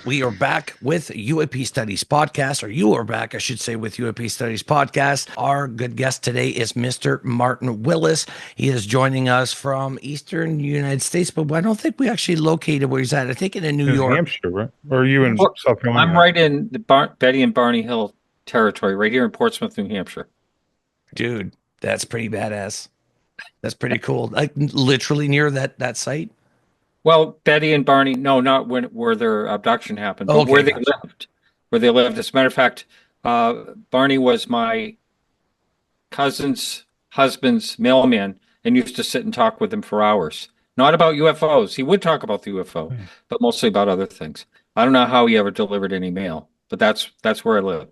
We are back with UAP Studies Podcast, or you are back, I should say, with UAP Studies Podcast. Our good guest today is Mr. Martin Willis. He is joining us from Eastern United States, but I don't think we actually located where he's at. I think in New York. Hampshire, right? Or are you in South Carolina? I'm right in the Betty and Barney Hill territory, right here in Portsmouth, New Hampshire. Dude, that's pretty badass. That's pretty cool. Like literally near that site. Well, Betty and Barney, no, not where their abduction happened, but Okay, where they gotcha. lived. Where they lived. As a matter of fact, Barney was my cousin's husband's mailman and used to sit and talk with him for hours. Not about UFOs. He would talk about the UFO, but mostly about other things. I don't know how he ever delivered any mail, but that's where I live.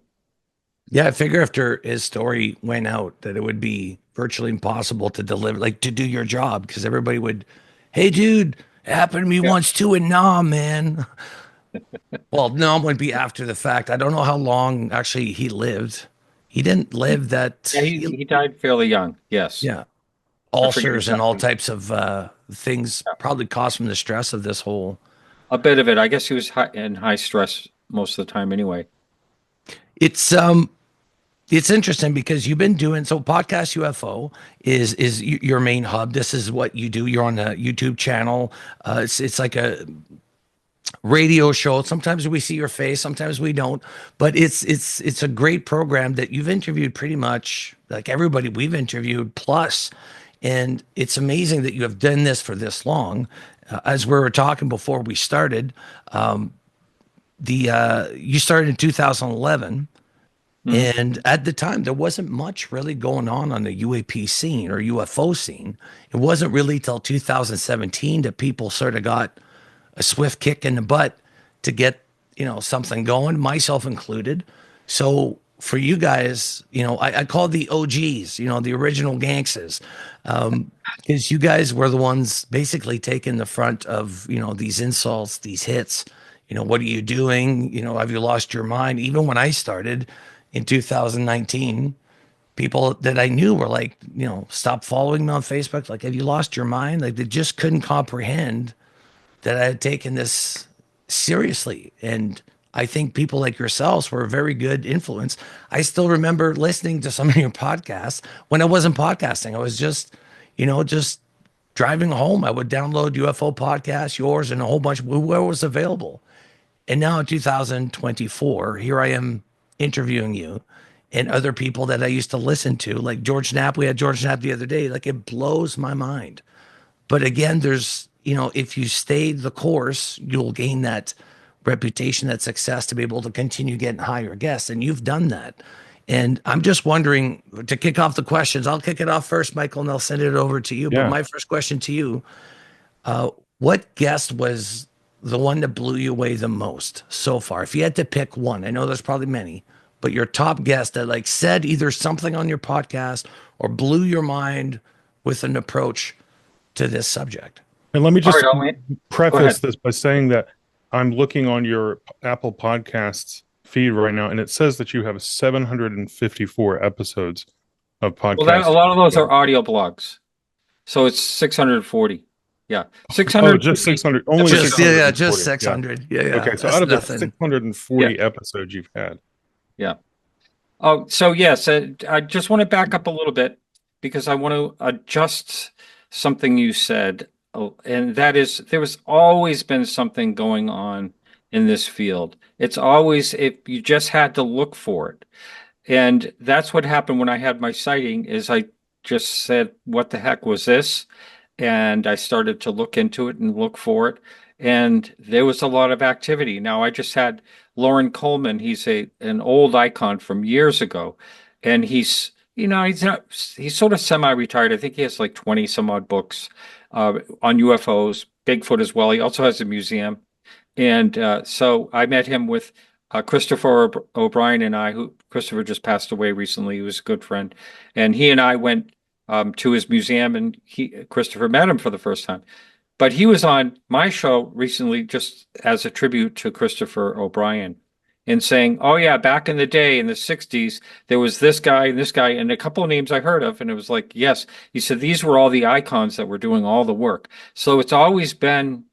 Yeah, I figure after his story went out that it would be virtually impossible to deliver, like to do your job, because everybody would, hey, dude, it happened to me once too in Nam, man. Well, Nam would be after the fact. I don't know how long actually he lived. He didn't live that. Yeah, he died fairly young. Yes. Yeah. Ulcers and all types of things probably caused from the stress of this whole. A bit of it. I guess he was in high stress most of the time anyway. It's interesting because you've been doing so. Podcast UFO is your main hub. This is what you do. You're on a YouTube channel. It's like a radio show. Sometimes we see your face, sometimes we don't. But it's a great program that you've interviewed pretty much like everybody we've interviewed plus. And it's amazing that you have done this for this long. As we were talking before we started, you started in 2011. And at the time, there wasn't much really going on the UAP scene or UFO scene. It wasn't really till 2017 that people sort of got a swift kick in the butt to get, something going, myself included. So for you guys, I call the OGs, the original gangsters, because you guys were the ones basically taking the front of, these insults, these hits. What are you doing? Have you lost your mind? Even when I started in 2019, people that I knew were like, stop following me on Facebook. Like, have you lost your mind? Like, they just couldn't comprehend that I had taken this seriously. And I think people like yourselves were a very good influence. I still remember listening to some of your podcasts when I wasn't podcasting. I was just driving home. I would download UFO podcasts, yours, and a whole bunch, whoever was available. And now in 2024, here I am interviewing you and other people that I used to listen to, like George Knapp. We had George Knapp the other day. Like, it blows my mind. But again, there's, if you stay the course, you'll gain that reputation, that success to be able to continue getting higher guests. And you've done that. And I'm just wondering, to kick off the questions, I'll kick it off first, Michael, and I'll send it over to you. Yeah. But my first question to you, what guest was the one that blew you away the most so far? If you had to pick one, I know there's probably many, but your top guest that like said either something on your podcast or blew your mind with an approach to this subject. And let me just preface this by saying that I'm looking on your Apple Podcasts feed right now, and it says that you have 754 episodes of podcasts. Well, a lot of those are audio blogs. So it's 640. Yeah, 600. Oh, just 600. Only just 600. Just 600. Yeah. Okay, so out of the 640 episodes you've had. Yeah. Oh, so yes, I just want to back up a little bit because I want to adjust something you said, and that is there was always been something going on in this field. It's always, if you just had to look for it. And that's what happened when I had my sighting, is I just said, what the heck was this? And I started to look into it and look for it. And there was a lot of activity. Now, I just had Lauren Coleman. He's an old icon from years ago. And he's sort of semi-retired. I think he has like 20 some odd books on UFOs, Bigfoot as well. He also has a museum. And so I met him with Christopher O'Brien and I, who Christopher just passed away recently. He was a good friend. And he and I went to his museum, and Christopher met him for the first time. But he was on my show recently just as a tribute to Christopher O'Brien and saying, oh, yeah, back in the day in the 60s, there was this guy and a couple of names I heard of. And it was like, yes, he said, these were all the icons that were doing all the work. So it's always been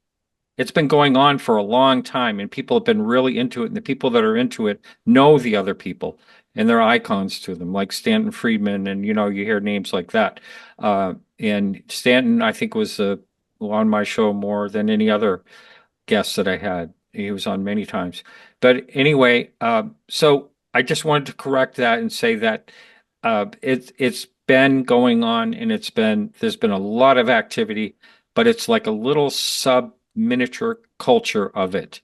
it's been going on for a long time, and people have been really into it. And the people that are into it know the other people, and they're icons to them, like Stanton Friedman, and you hear names like that. And Stanton, I think, was on my show more than any other guest that I had. He was on many times. But anyway, so I just wanted to correct that and say that it's been going on, and there's been a lot of activity, but it's like a little sub miniature culture of it.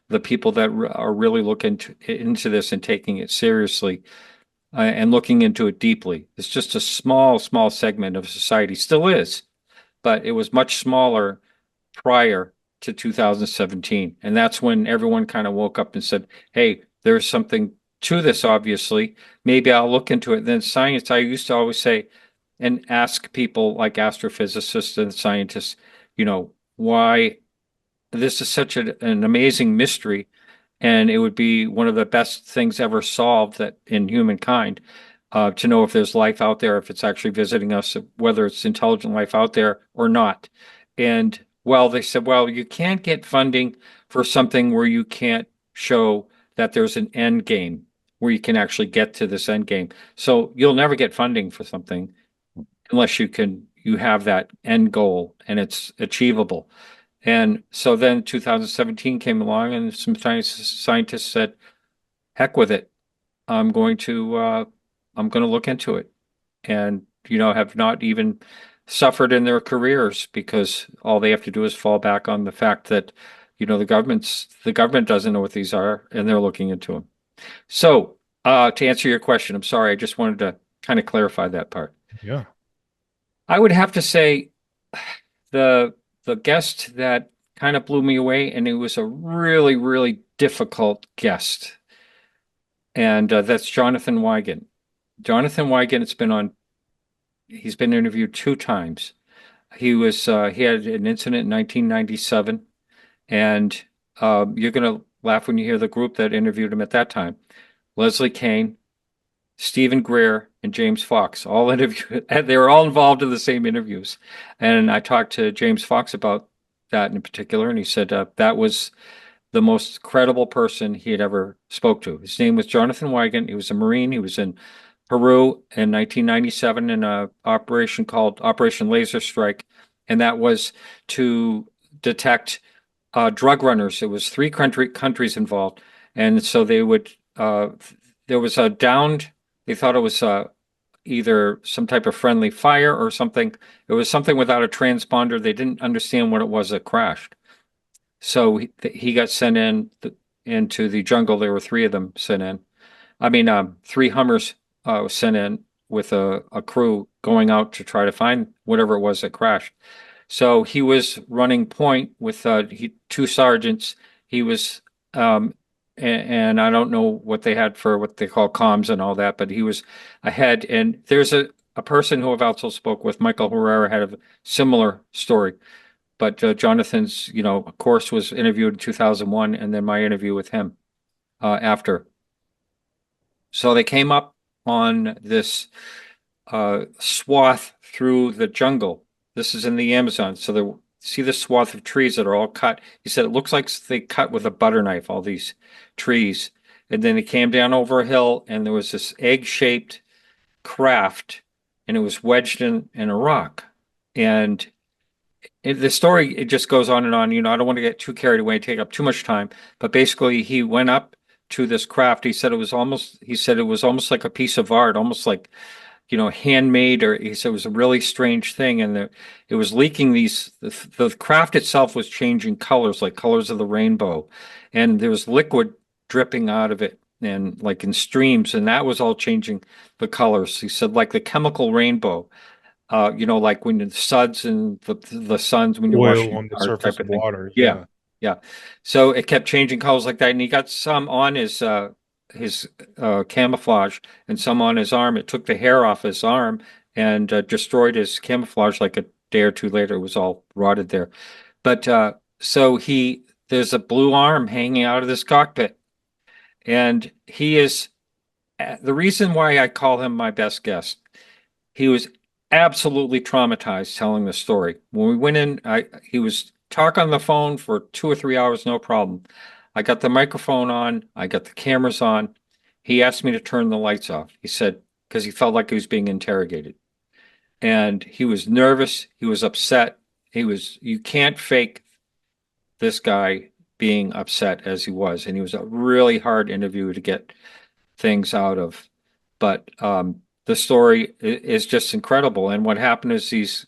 The people that are really looking into this and taking it seriously, and looking into it deeply. It's just a small, small segment of society, still is, but it was much smaller prior to 2017. And that's when everyone kind of woke up and said, hey, there's something to this, obviously. Maybe I'll look into it. And then science, I used to always say and ask people like astrophysicists and scientists, why this is such an amazing mystery, and it would be one of the best things ever solved that in humankind, to know if there's life out there, if it's actually visiting us, whether it's intelligent life out there or not. And well, they said, well, you can't get funding for something where you can't show that there's an end game, where you can actually get to this end game. So you'll never get funding for something unless you have that end goal and it's achievable. And so then 2017 came along, and some scientists said, heck with it. I'm going to look into it, and have not even suffered in their careers, because all they have to do is fall back on the fact that the government doesn't know what these are, and they're looking into them. So to answer your question, I'm sorry, I just wanted to kind of clarify that part. Yeah, I would have to say the guest that kind of blew me away, and it was a really, really difficult guest, and that's Jonathan Wigand. Jonathan Wigand, he's been interviewed 2 times. He had an incident in 1997, and you're going to laugh when you hear the group that interviewed him at that time. Leslie Kane, Stephen Greer, and James Fox all interviewed. They were all involved in the same interviews. And I talked to James Fox about that in particular, and he said that was the most credible person he had ever spoke to. His name was Jonathan Wigand. He was a Marine. He was in Peru in 1997 in an operation called Operation Laser Strike, and that was to detect drug runners. It was 3 countries involved, and so they would. There was a downed. They thought it was either some type of friendly fire or something. It was something without a transponder. They didn't understand what it was that crashed. So he got sent into the jungle. There were 3 of them sent in. I mean, 3 Hummers sent in with a crew going out to try to find whatever it was that crashed. So he was running point with 2 sergeants. He was, and I don't know what they had for what they call comms and all that, but he was ahead. And there's a person who I've also spoke with, Michael Herrera, had a similar story. But Jonathan's, of course, was interviewed in 2001, and then my interview with him after. So they came up on this swath through the jungle. This is in the Amazon. So see this swath of trees that are all cut. He said it looks like they cut with a butter knife, all these trees. And then they came down over a hill, and there was this egg-shaped craft, and it was wedged in a rock. And the story, it just goes on and on. I don't want to get too carried away and take up too much time, but basically he went up to this craft. He said it was almost like a piece of art, almost like, handmade, or he said it was a really strange thing. And it was leaking the craft itself was changing colors, like colors of the rainbow. And there was liquid dripping out of it, and like in streams, and that was all changing the colors. He said like the chemical rainbow. Like when the suds and the suns, when you're washing on the surface of water. Yeah. So it kept changing colors like that, and he got some on his camouflage and some on his arm. It took the hair off his arm and destroyed his camouflage. Like a day or 2 later, it was all rotted there. But so there's a blue arm hanging out of this cockpit, and he is the reason why I call him my best guest. He was absolutely traumatized telling the story. When we went in, he was talk on the phone for 2 or 3 hours, no problem. I got the microphone on, I got the cameras on. He asked me to turn the lights off. He said, because he felt like he was being interrogated. And he was nervous, he was upset. You can't fake this guy being upset as he was. And he was a really hard interview to get things out of. But the story is just incredible. And what happened is these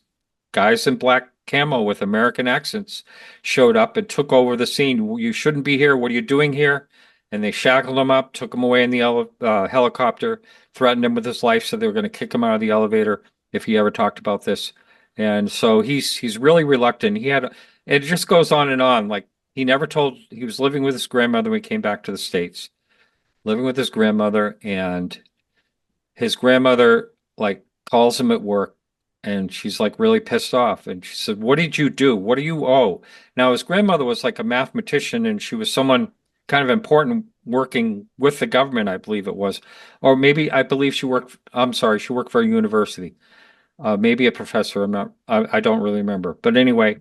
guys in black camo with American accents showed up and took over the scene. You shouldn't be here. What are you doing here? And they shackled him up, took him away in the helicopter, threatened him with his life, so they were going to kick him out of the elevator if he ever talked about this. And so he's really reluctant. It just goes on and on. Like he was living with his grandmother when he came back to the States, living with his grandmother, and his grandmother like calls him at work. And she's like really pissed off. And she said, "What did you do? What do you owe?" Now, his grandmother was like a mathematician, and she was someone kind of important working with the government, I believe it was. Or maybe I believe she worked for a university. Maybe a professor. I don't really remember. But anyway,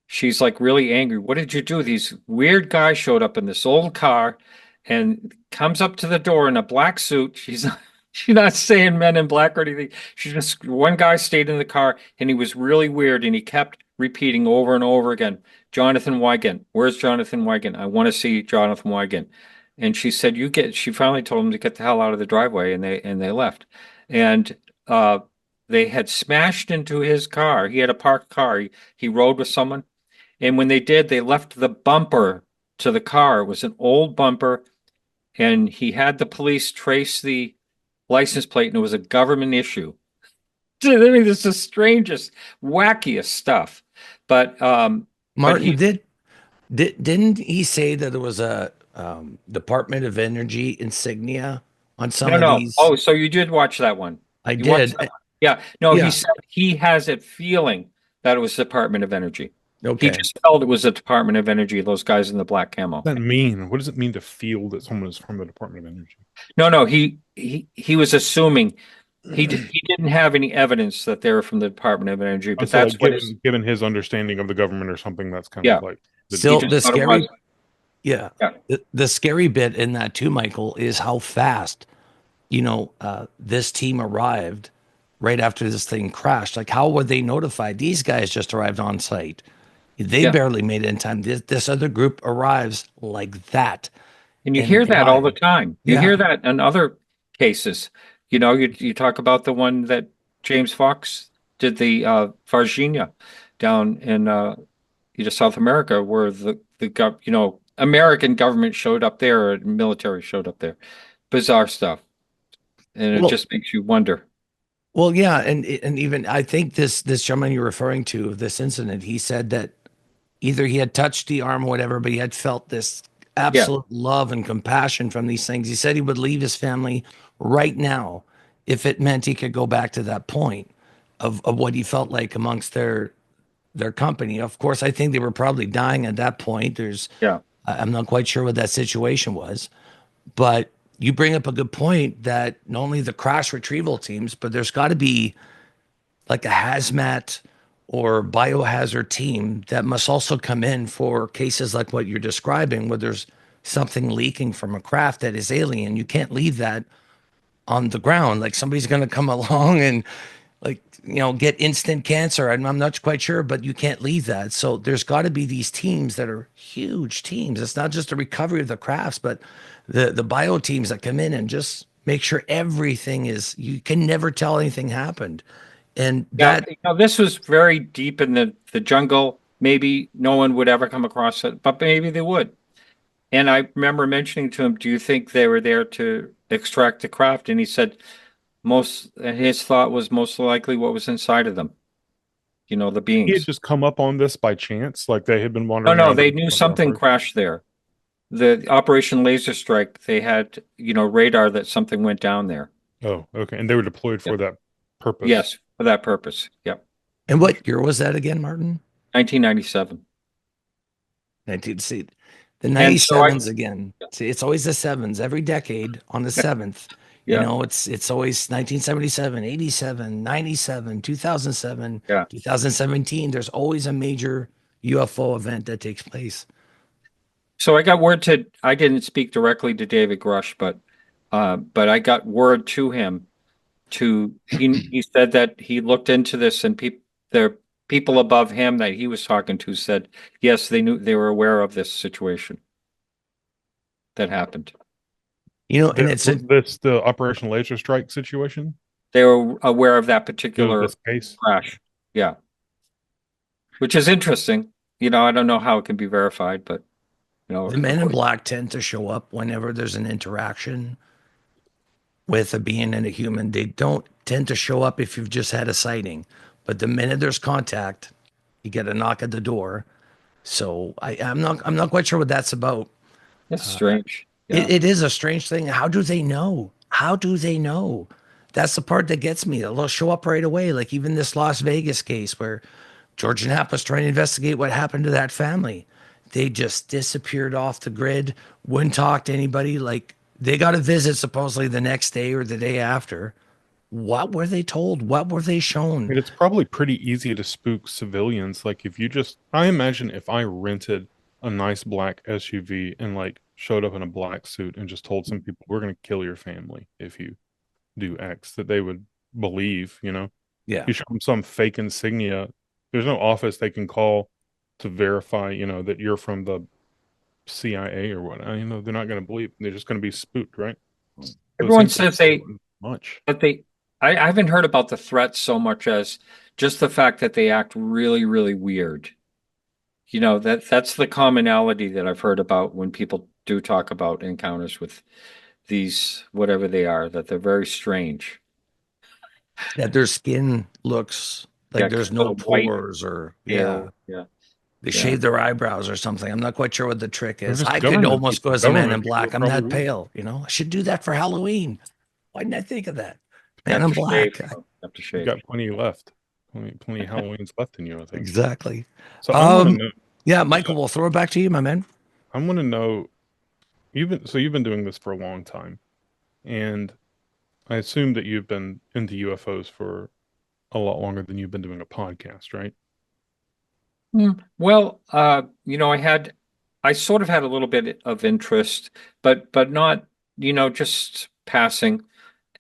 she's like really angry. "What did you do?" These weird guys showed up in this old car and comes up to the door in a black suit. She's not saying men in black or anything. One guy stayed in the car and he was really weird and he kept repeating over and over again, "Jonathan Wigand, where's Jonathan Wigand? I want to see Jonathan Wigand." And she said, she finally told him to get the hell out of the driveway, and they left. And they had smashed into his car. He had a parked car. He rode with someone. And when they did, they left the bumper to the car. It was an old bumper. And he had the police trace the license plate, and it was a government issue. I mean, this is the strangest, wackiest stuff. But Martin, didn't he say that there was a Department of Energy insignia on some of these? Oh, so you did watch that one? I did. Yeah. No, Yeah. he said he has a feeling that it was Department of Energy. Okay. He just felt it was the Department of Energy, those guys in the black camo. What does that mean? What does it mean to feel that someone is from the Department of Energy? No, he was assuming he didn't have any evidence that they were from the Department of Energy, but that's like given his understanding of the government or something. That's kind of like the scary. Yeah. The scary bit in that too, Michael, is how fast, this team arrived right after this thing crashed. Like, how were they notified? These guys just arrived on site. They barely made it in time. This other group arrives like that. And you hear that all the time. You hear that in other cases. You talk about the one that James Fox did, the Virginia down in South America, where the American government showed up there, or military showed up there. Bizarre stuff. And it just makes you wonder. Well, yeah, and even I think this gentleman you're referring to, this incident, he said that either he had touched the arm or whatever, but he had felt this absolute love and compassion from these things. He said he would leave his family right now if it meant he could go back to that point of what he felt like amongst their company. Of course, I think they were probably dying at that point. I'm not quite sure what that situation was, but you bring up a good point that not only the crash retrieval teams, but there's got to be like a hazmat or biohazard team that must also come in for cases like what you're describing, where there's something leaking from a craft that is alien. You can't leave that on the ground. Like, somebody's going to come along and get instant cancer. I'm not quite sure, but you can't leave that. So there's got to be these teams that are huge teams. It's not just the recovery of the crafts, but the bio teams that come in and just make sure everything is, you can never tell anything happened. And this was very deep in the jungle. Maybe no one would ever come across it, but maybe they would. And I remember mentioning to him, "Do you think they were there to extract the craft?" And he said his thought was most likely what was inside of them. The beings. He had just come up on this by chance, like they had been wandering. No, they knew something crashed there. The Operation Laser Strike, they had, radar that something went down there. Oh, okay. And they were deployed for that purpose. Yes, for that purpose. Yep. And what year was that again, Martin? 1997. See, the 97s again. See, it's always the sevens every decade on the 7th. It's always 1977, 87, 97, 2007, 2017. There's always a major UFO event that takes place. So I got word I didn't speak directly to David Grush, but I got word to him he said that he looked into this and there people above him that he was talking to said, yes, they were aware of this situation that happened. And it's the Operation Laser Strike situation. They were aware of that particular case crash. Yeah. Which is interesting. I don't know how it can be verified, but the men in black tend to show up whenever there's an interaction with a being and a human. They don't tend to show up if you've just had a sighting, but the minute there's contact, you get a knock at the door. So I'm not quite sure what that's about. That's strange. Yeah. It is a strange thing. How do they know? How do they know? That's the part that gets me. They'll show up right away. Like even this Las Vegas case where George Knapp was trying to investigate what happened to that family. They just disappeared off the grid, wouldn't talk to anybody. Like they got a visit supposedly the next day or the day after. What were they told? What were they shown? I mean, it's probably pretty easy to spook civilians. Like if you I imagine if I rented a nice black SUV and like showed up in a black suit and just told some people, we're going to kill your family if you do X, that they would believe, Yeah. You show them some fake insignia. There's no office they can call to verify, that you're from the CIA or what. They're not going to believe. They're just going to be spooked, right? Everyone says I haven't heard about the threats so much as just the fact that they act really, really weird. That's the commonality that I've heard about when people do talk about encounters with these, whatever they are, that they're very strange. That their skin looks like there's no pores or yeah. They shave their eyebrows or something. I'm not quite sure what the trick is. I could almost go as a man in black. I'm that pale, I should do that for Halloween. Why didn't I think of that? Man in black. Have to shave. You got plenty left. Plenty of Halloweens left in you, I think. Exactly. So I want to know. Yeah, Michael, we'll throw it back to you, my man. I want to know. You've been doing this for a long time, and I assume that you've been into UFOs for a lot longer than you've been doing a podcast, right? Well, I sort of had a little bit of interest, but not, just passing.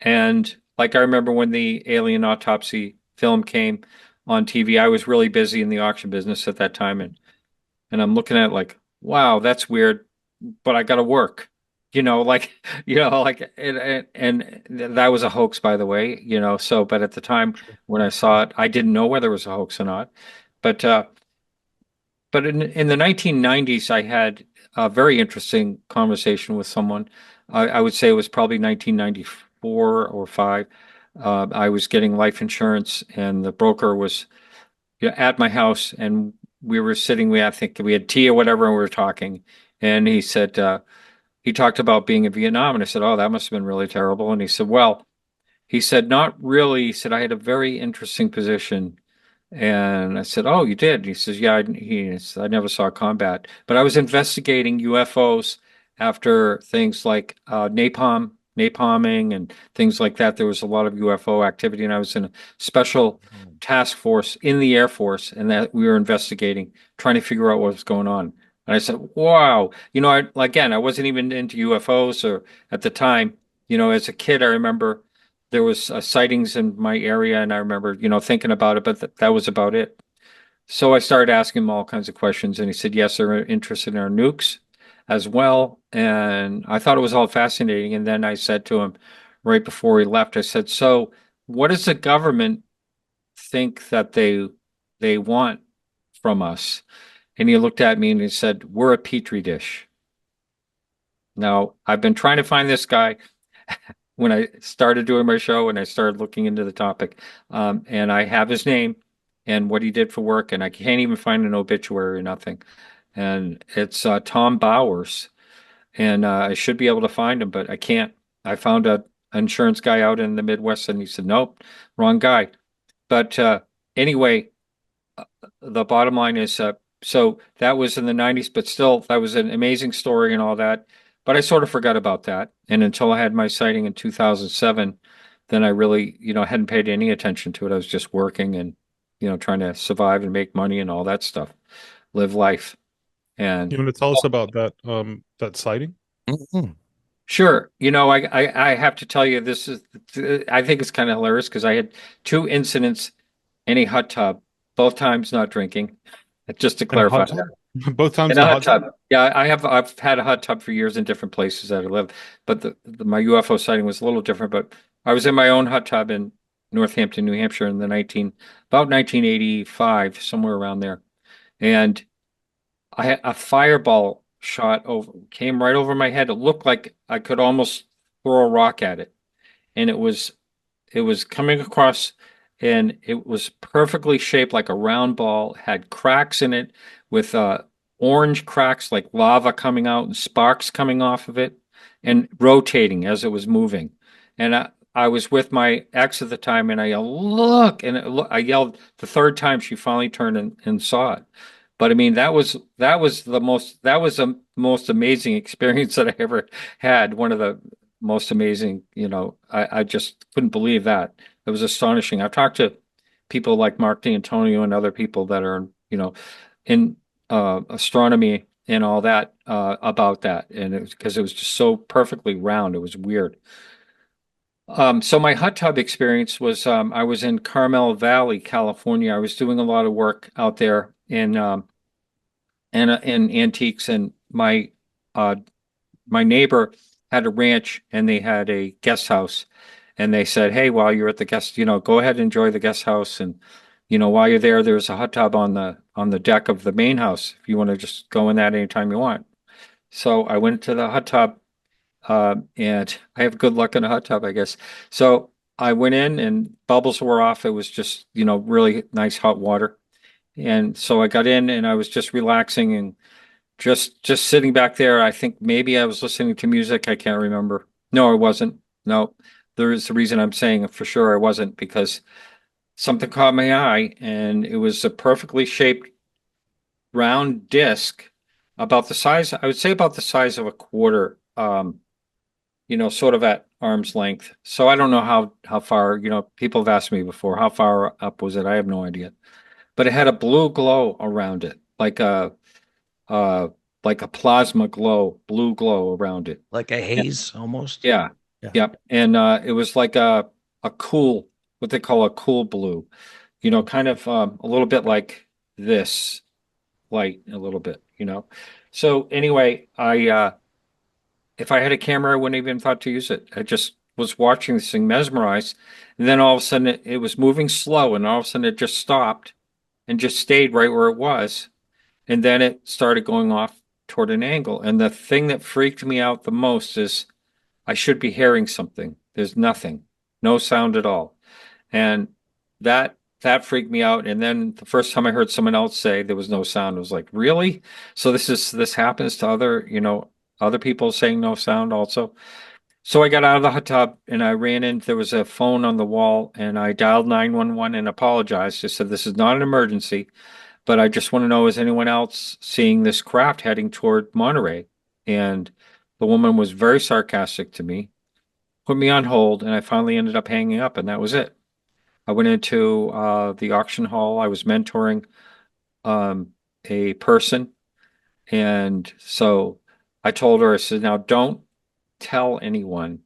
And like I remember when the alien autopsy film came on TV, I was really busy in the auction business at that time, and I'm looking at it like, wow, that's weird, but I got to work. And that was a hoax, by the way, but at the time when I saw it, I didn't know whether it was a hoax or not. But in the 1990s, I had a very interesting conversation with someone. I would say it was probably 1994 or 5. I was getting life insurance, and the broker was at my house, and we were sitting. I think we had tea or whatever, and we were talking. And he said he talked about being in Vietnam, and I said, "Oh, that must have been really terrible." And he said, "Well," he said, "not really." He said, "I had a very interesting position." And I said, "Oh, you did?" And he says, "Yeah." I never saw combat, but I was investigating UFOs after things like napalming and things like that. There was a lot of UFO activity, and I was in a special task force in the Air Force, and that we were investigating, trying to figure out what was going on. And I said, "Wow, I wasn't even into UFOs or at the time. As a kid, I remember." There was sightings in my area, and I remember, thinking about it, but that was about it. So I started asking him all kinds of questions, and he said, yes, they're interested in our nukes as well. And I thought it was all fascinating. And then I said to him right before he left, I said, so what does the government think that they want from us? And he looked at me and he said, we're a petri dish. Now, I've been trying to find this guy when I started doing my show and I started looking into the topic. And I have his name and what he did for work, and I can't even find an obituary or nothing. And it's Tom Bowers. And I should be able to find him, but I can't. I found an insurance guy out in the Midwest, and he said, nope, wrong guy. But anyway, the bottom line is, so that was in the 90s, but still, that was an amazing story and all that. But I sort of forgot about that. And until I had my sighting in 2007, then I really, hadn't paid any attention to it. I was just working and, trying to survive and make money and all that stuff. live life. And You want to tell us about that sighting? Mhm. sure, I have to tell you, I think it's kind of hilarious because I had two incidents in a hot tub, both times not drinking, just to In a clarify hot that. tub? Both times In in a a hot hot tub? tub. Yeah, I've had a hot tub for years in different places that I live, but my UFO sighting was a little different. But I was in my own hot tub in Northampton, New Hampshire in the 1985, somewhere around there. And I had a fireball shot over, came right over my head. It looked like I could almost throw a rock at it. And it was coming across, and it was perfectly shaped like a round ball, had cracks in it with orange cracks like lava coming out and sparks coming off of it and rotating as it was moving. And I was with my ex at the time, and I yelled, "Look!" And I yelled the third time. She finally turned and saw it. But I mean, that was the most amazing experience that I ever had. One of the most amazing, I just couldn't believe that. It was astonishing. I've talked to people like Mark D'Antonio and other people that are, in astronomy and all that about that, and it was because it was just so perfectly round. It was weird. So my hot tub experience was I was in Carmel Valley, California. I was doing a lot of work out there in antiques, and uh, my neighbor had a ranch and they had a guest house, and they said, "Hey, while you're at the guest, go ahead and enjoy the guest house, and while you're there, there's a hot tub on the deck of the main house if you want to just go in that anytime you want." So I went to the hot tub, and I have good luck in a hot tub, I guess. So I went in and bubbles were off. It was just really nice hot water, and so I got in and I was just relaxing and just sitting back there. I think maybe I was listening to music. I can't remember. No, I wasn't. No, there is a reason I'm saying for sure I wasn't, because something caught my eye, and it was a perfectly shaped round disc about the size, I would say about the size of a quarter, sort of at arm's length. So I don't know how far, people have asked me before, how far up was it? I have no idea. But it had a blue glow around it, uh like a plasma glow, blue glow around it. Like a And- haze almost. yeah. Yeah. Yep. And it was like a cool, what they call a cool blue, kind of a little bit like this light, a little bit. So anyway, I if I had a camera, I wouldn't even thought to use it. I just was watching this thing mesmerized. And then all of a sudden it was moving slow, and all of a sudden it just stopped and just stayed right where it was. And then it started going off toward an angle. And the thing that freaked me out the most is I should be hearing something. There's nothing, no sound at all. And that freaked me out. And then the first time I heard someone else say there was no sound, I was like, really? So this happens to other people saying no sound also. So I got out of the hot tub and I ran in. There was a phone on the wall, and I dialed 911 and apologized. I said, "This is not an emergency, but I just want to know, is anyone else seeing this craft heading toward Monterey?" And the woman was very sarcastic to me, put me on hold, and I finally ended up hanging up, and that was it. I went into the auction hall. I was mentoring a person, and so I told her, I said, "Now don't tell anyone,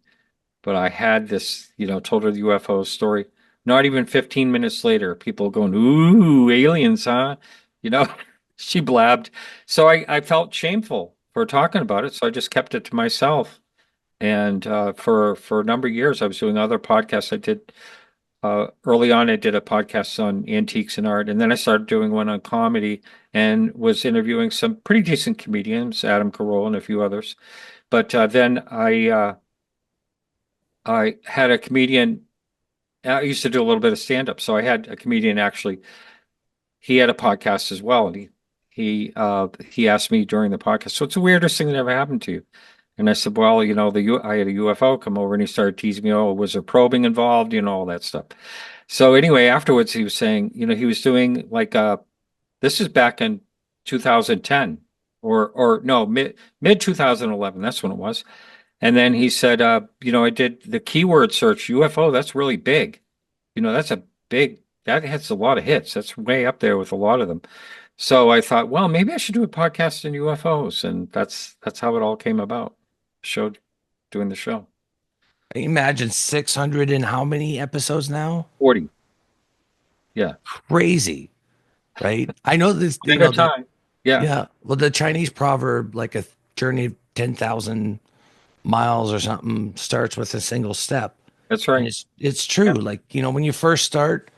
but I had this, told her the UFO story." Not even 15 minutes later, people going, "Ooh, aliens, huh?" You know, she blabbed. So I felt shameful for talking about it. So I just kept it to myself. And for a number of years, I was doing other podcasts. I did early on, I did a podcast on antiques and art, and then I started doing one on comedy and was interviewing some pretty decent comedians, Adam Carolla and a few others. But then I had a comedian. I used to do a little bit of stand-up, so I had a comedian actually. He had a podcast as well, and he asked me during the podcast, "So it's the weirdest thing that ever happened to you?" And I said, "Well, I had a UFO come over," and he started teasing me. "Oh, was there probing involved? All that stuff." So anyway, afterwards, he was saying, he was doing like this is back in 2010 or no, mid 2011. That's when it was. And then he said, I did the keyword search UFO. That's really big. That's a big, that hits a lot of hits. That's way up there with a lot of them. So I thought, well, maybe I should do a podcast on UFOs, and that's how it all came about. Showed doing the show. Imagine 600 and how many episodes now? 40. Yeah. Crazy, right? I know this, At a time. Yeah, yeah. Well, the Chinese proverb, like a journey of 10,000 miles or something, starts with a single step. that's And right. it's true. Yeah. Like, when you first start,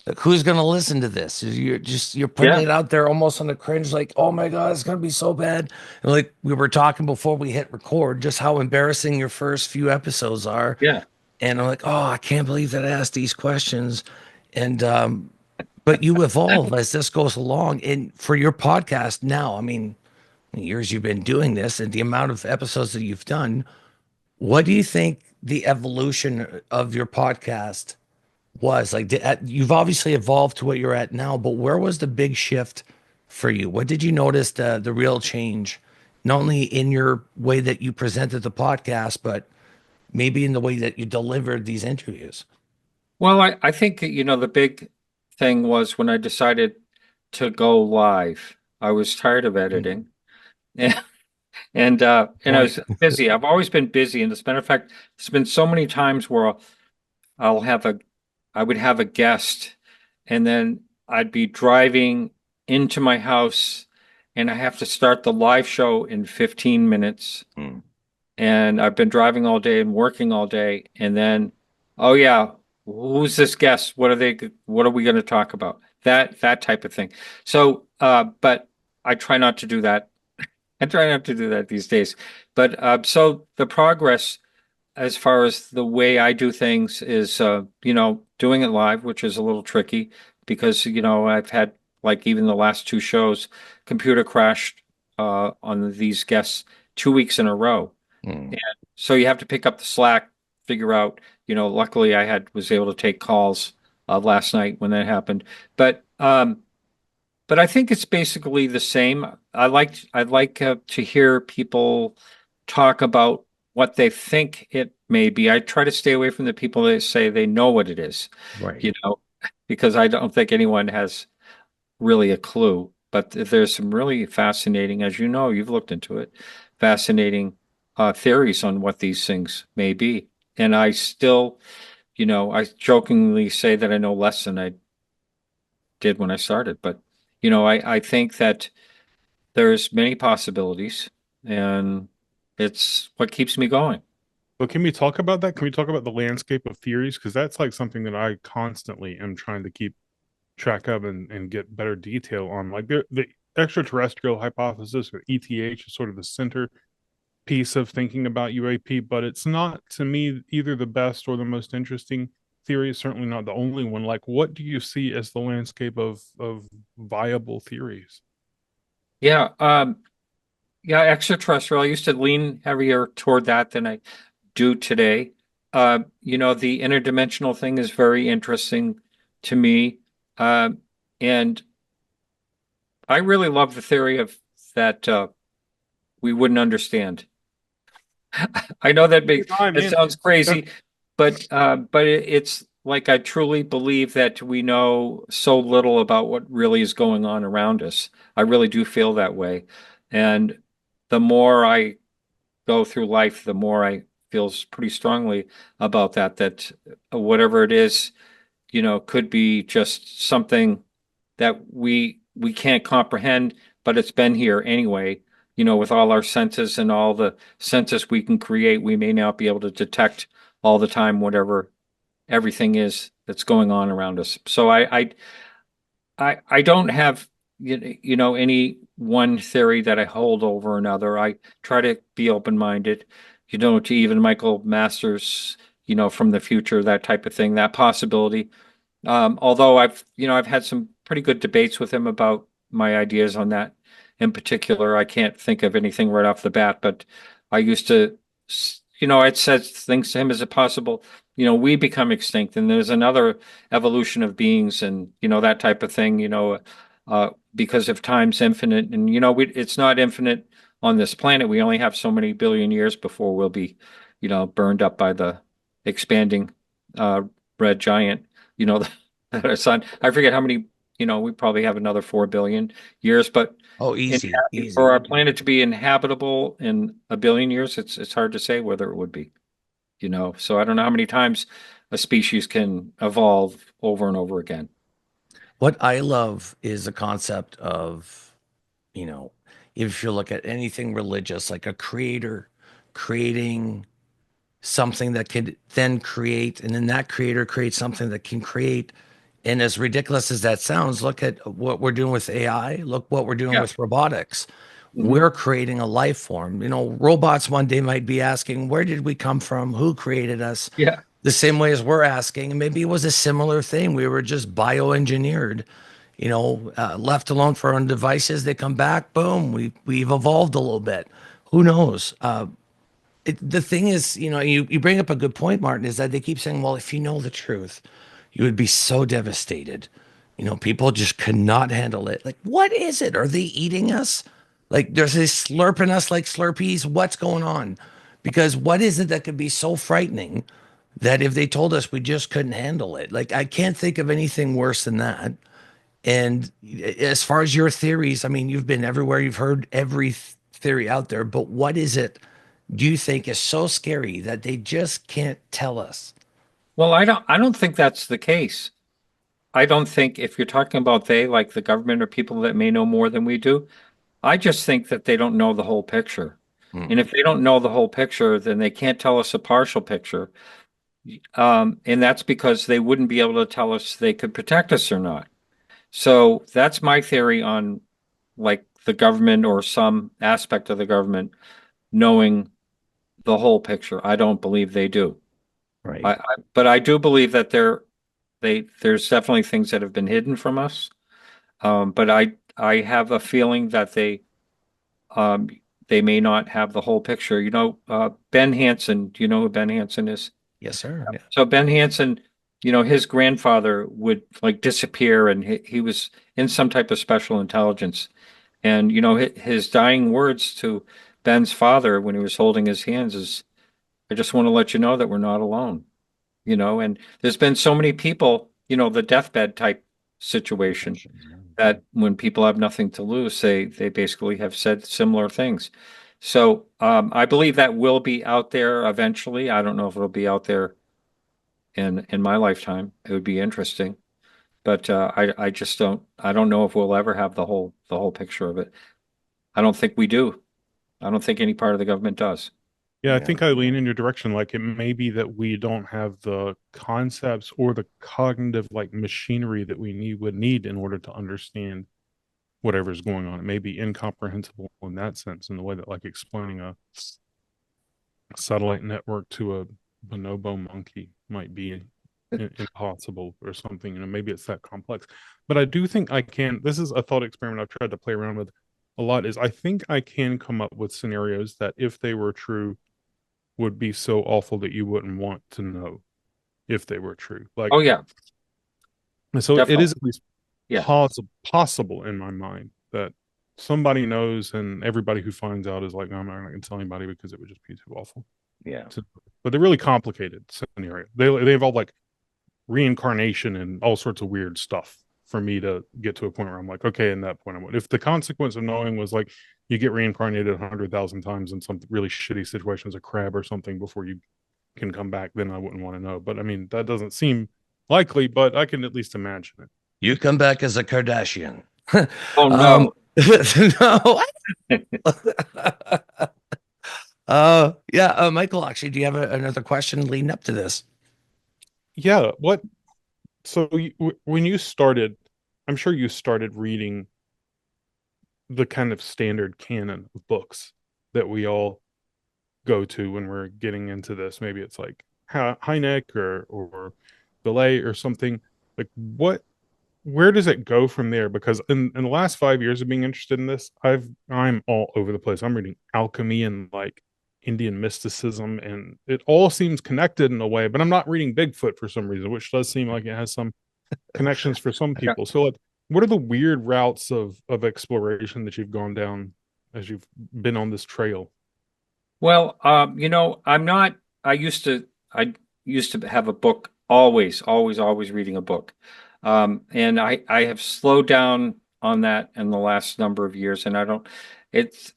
like, who's going to listen to this? You're putting Yeah. it out there almost on the cringe, like, oh my God, it's going to be so bad. And like we were talking before we hit record, just how embarrassing your first few episodes are. Yeah. And I'm like, oh, I can't believe that I asked these questions. And, but you evolve as this goes along. And for your podcast now, I mean, years you've been doing this and the amount of episodes that you've done, what do you think the evolution of your podcast was? Like, you've obviously evolved to what you're at now, but where was the big shift for you? What did you notice the real change, not only in your way that you presented the podcast, but maybe in the way that you delivered these interviews? Well, I think, the big thing was when I decided to go live. I was tired of editing. And and I Point. was busy. I've always been busy. And as a matter of fact, there's been so many times where I'll have a I would have a guest, and then I'd be driving into my house, and I have to start the live show in 15 minutes. Mm. And I've been driving all day and working all day, and then, oh yeah, who's this guest? What are we going to talk about? That type of thing. So, but I try not to do that. I try not to do that these days. But so the progress as far as the way I do things is, doing it live, which is a little tricky because, I've had, like, even the last two shows, computer crashed on these guests 2 weeks in a row. Mm. So you have to pick up the slack, figure out, luckily was able to take calls last night when that happened. But I think it's basically the same. I'd like to hear people talk about what they think it may be. I try to stay away from the people that say they know what it is, Right. you know, because I don't think anyone has really a clue. But there's some really fascinating, as you know, you've looked into it, fascinating theories on what these things may be. And I still, I jokingly say that I know less than I did when I started. But, I think that there's many possibilities, and it's what keeps me going. But can we talk about that? Can we talk about the landscape of theories? Because that's like something that I constantly am trying to keep track of and get better detail on. Like the extraterrestrial hypothesis, or ETH, is sort of the center piece of thinking about UAP, but it's not, to me, either the best or the most interesting theory. It's certainly not the only one. Like, what do you see as the landscape of viable theories? Yeah, yeah, extraterrestrial. I used to lean heavier toward that than I do today. The interdimensional thing is very interesting to me. And I really love the theory of that we wouldn't understand. I know it sounds crazy, but it's like I truly believe that we know so little about what really is going on around us. I really do feel that way. And the more I go through life, the more I feel pretty strongly about that whatever it is, could be just something that we can't comprehend, but it's been here anyway. With all our senses and all the senses we can create, we may not be able to detect all the time whatever everything is that's going on around us. So I don't have any one theory that I hold over another. I try to be open-minded, to even Michael Masters, from the future, that type of thing, that possibility. Although I've had some pretty good debates with him about my ideas on that. In particular, I can't think of anything right off the bat, but I used to, I'd said things to him as a possible, we become extinct and there's another evolution of beings and, that type of thing, because if time's infinite and, it's not infinite on this planet. We only have so many billion years before we'll be, burned up by the expanding red giant, the sun. I forget how many we probably have another 4 billion years, but Oh, easy, for our easy. planet to be inhabitable in a billion years, it's hard to say whether it would be, So I don't know how many times a species can evolve over and over again. What I love is the concept of, you know, if you look at anything religious, like a creator creating something that could then create, and then that creator creates something that can create. And as ridiculous as that sounds, look at what we're doing with AI. Look what we're doing Yeah. with robotics. Mhm. We're creating a life form. Robots one day might be asking, where did we come from? Who created us? Yeah. The same way as we're asking. And maybe it was a similar thing. We were just bioengineered, left alone for our own devices. They come back, boom, we've evolved a little bit. Who knows? The thing is, you bring up a good point, Martin, is that they keep saying, well, if you know the truth, you would be so devastated. People just could not handle it. Like, what is it? Are they eating us? Like, there's this slurping us like Slurpees. What's going on? Because what is it that could be so frightening that if they told us we just couldn't handle it? Like, I can't think of anything worse than that. And as far as your theories, I mean, you've been everywhere, you've heard every theory out there, but what is it do you think is so scary that they just can't tell us? Well, I don't think that's the case. I don't think if you're talking about they, like the government or people that may know more than we do, I just think that they don't know the whole picture. Hmm. And if they don't know the whole picture, then they can't tell us a partial picture. And that's because they wouldn't be able to tell us they could protect us or not. So that's my theory on like the government or some aspect of the government knowing the whole picture. I don't believe they do. Right. But I do believe that there's definitely things that have been hidden from us. But I have a feeling that um, they may not have the whole picture. Ben Hansen. Do you know who Ben Hansen is? Yes, sir. Yeah. So Ben Hansen, his grandfather would like disappear, and he was in some type of special intelligence. And his dying words to Ben's father when he was holding his hands is, "I just want to let you know that we're not alone." And there's been so many people, the deathbed type situation that when people have nothing to lose, they basically have said similar things. So I believe that will be out there eventually. I don't know if it'll be out there in my lifetime. It would be interesting, but I just don't know if we'll ever have the whole picture of it. I don't think we do. I don't think any part of the government does. Yeah, I Yeah. think I lean in your direction. Like it may be that we don't have the concepts or the cognitive like machinery that would need in order to understand whatever's going on. It may be incomprehensible in that sense, in the way that like explaining a satellite network to a bonobo monkey might be impossible or something. Maybe it's that complex. But I do think I can. This is a thought experiment I've tried to play around with a lot. Is I think I can come up with scenarios that, if they were true, would be so awful that you wouldn't want to know if they were true. Like, Oh yeah, so it definitely. is at least Yeah. possible in my mind that somebody knows, and everybody who finds out is like, no, I'm not going to tell anybody because it would just be too awful. Yeah. But they're really complicated scenario. They involve like reincarnation and all sorts of weird stuff for me to get to a point where I'm like, okay, in that point, if the consequence of knowing was like you get reincarnated 100,000 times in some really shitty situations, a crab or something, before you can come back, then I wouldn't want to know. But I mean, that doesn't seem likely, but I can at least imagine it. You come back as a Kardashian. Oh um, no. no. Yeah. Michael, actually, do you have another question leading up to this? Yeah. What? So when you started, I'm sure you started reading the kind of standard canon of books that we all go to when we're getting into this. Maybe it's like Hynek or Belay or something. Like where does it go from there? Because in the last 5 years of being interested in this, I'm all over the place. I'm reading alchemy and like Indian mysticism, and it all seems connected in a way, but I'm not reading Bigfoot for some reason, which does seem like it has some connections for some people. So like, what are the weird routes of exploration that you've gone down as you've been on this trail? Well, I'm not. I used to have a book always reading a book. And I have slowed down on that in the last number of years, and I don't,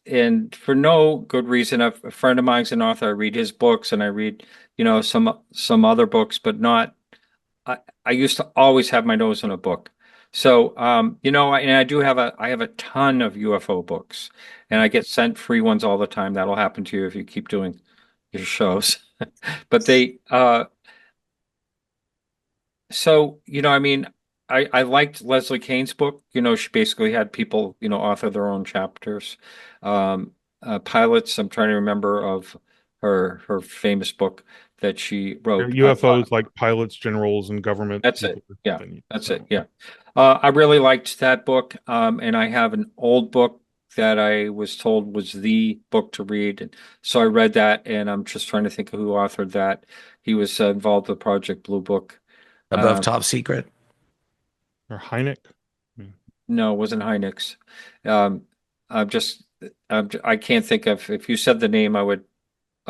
and for no good reason. A friend of mine's an author. I read his books and I read, some other books, but not, I used to always have my nose in a book. So, and I have a ton of UFO books, and I get sent free ones all the time. That'll happen to you if you keep doing your shows. But so, I liked Leslie Kane's book. She basically had people, author their own chapters. Pilots, I'm trying to remember of her famous book that she wrote. UFOs like pilots, generals, and government. That's it. Yeah, that's it. Yeah. I really liked that book. And I have an old book that I was told was the book to read. And so I read that, and I'm just trying to think of who authored that. He was involved with Project Blue Book. Above Top Secret. Or Hynek? No, it wasn't Hynek's. I can't think of, if you said the name, I would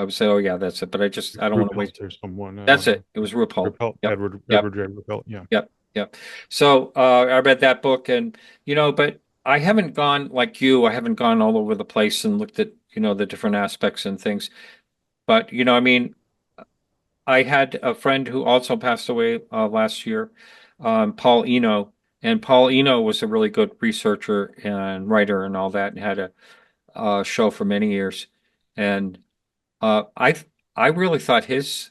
say, oh yeah, that's it. But I don't want to waste. Or someone. That's it. It was Ruppelt. Yep. Edward J. Ruppelt. Yeah. Yep. So I read that book, and but I haven't gone like you. I haven't gone all over the place and looked at the different aspects and things. But I had a friend who also passed away last year, Paul Eno, and Paul Eno was a really good researcher and writer and all that, and had a show for many years. And I really thought his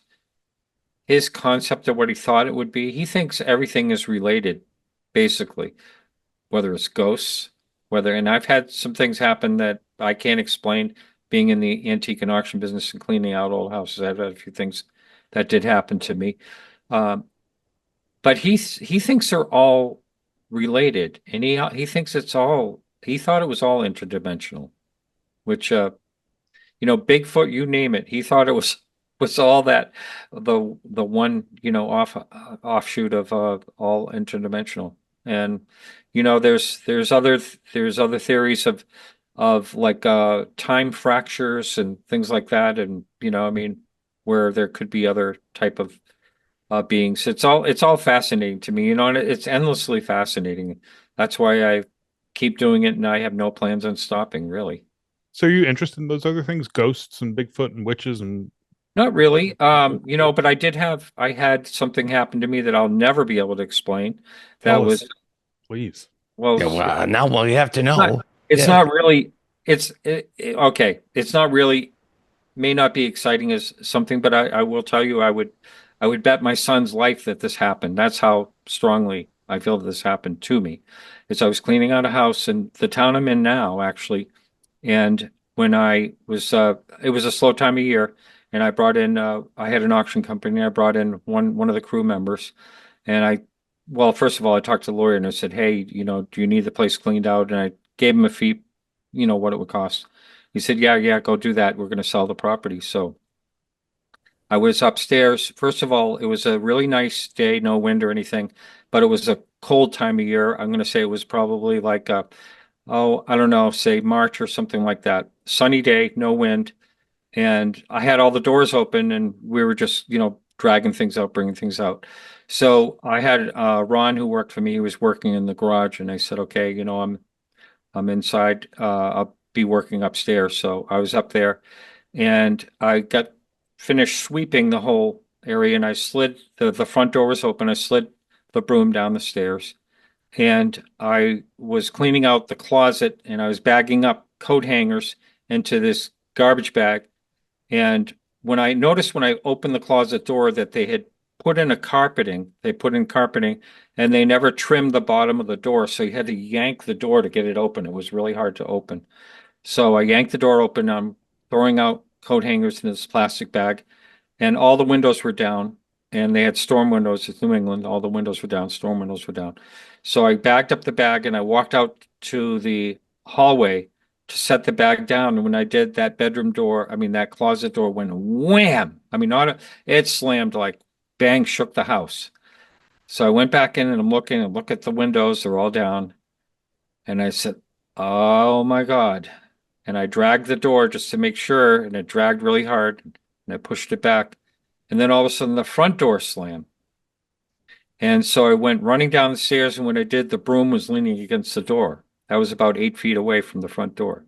concept of what he thought it would be. He thinks everything is related, basically, whether it's ghosts, and I've had some things happen that I can't explain. Being in the antique and auction business and cleaning out old houses, I've had a few things that did happen to me. But he thinks they're all related, and he thinks he thought it was all interdimensional, which Bigfoot, you name it, he thought it was all that, the one offshoot of all interdimensional. And there's other theories of like time fractures and things like that, and where there could be other type of beings. It's all fascinating to me, and it's endlessly fascinating. That's why I keep doing it, and I have no plans on stopping, really. So are you interested in those other things, ghosts and Bigfoot and witches and? Not really. But I had something happen to me that I'll never be able to explain. That was, please. Well, yeah, now you have to know. It's not really. Okay. It's not really. May not be exciting as something, but I will tell you, I would bet my son's life that this happened. That's how strongly I feel that this happened to me. I was cleaning out a house in the town I'm in now, actually, and when I was, it was a slow time of year, and I brought in, I had an auction company. I brought in one of the crew members, and well, first of all, I talked to the lawyer and I said, hey, do you need the place cleaned out? And I gave him a fee, what it would cost. He said, yeah, go do that. We're going to sell the property. So I was upstairs. First of all, it was a really nice day, no wind or anything, but it was a cold time of year. I'm going to say it was probably like, I don't know, say March or something like that. Sunny day, no wind. And I had all the doors open, and we were just, dragging things out, bringing things out. So I had Ron, who worked for me. He was working in the garage, and I said, okay, I'm inside. I'll be working upstairs. So I was up there, and I got finished sweeping the whole area, and I slid the front door was open. I slid the broom down the stairs, and I was cleaning out the closet, and I was bagging up coat hangers into this garbage bag. And when I opened the closet door that they had put in carpeting, and they never trimmed the bottom of the door. So you had to yank the door to get it open. It was really hard to open. So I yanked the door open. I'm throwing out coat hangers in this plastic bag, and all the windows were down, and they had storm windows. It's New England. All the windows were down. Storm windows were down. So I bagged up the bag, and I walked out to the hallway to set the bag down. And when I did, that that closet door went wham. It slammed, like bang, shook the house. So I went back in, and I'm looking and look at the windows. They're all down. And I said, oh my God. And I dragged the door just to make sure, and it dragged really hard, and I pushed it back. And then all of a sudden the front door slammed. And so I went running down the stairs, and when I did, the broom was leaning against the door. I was about 8 feet away from the front door,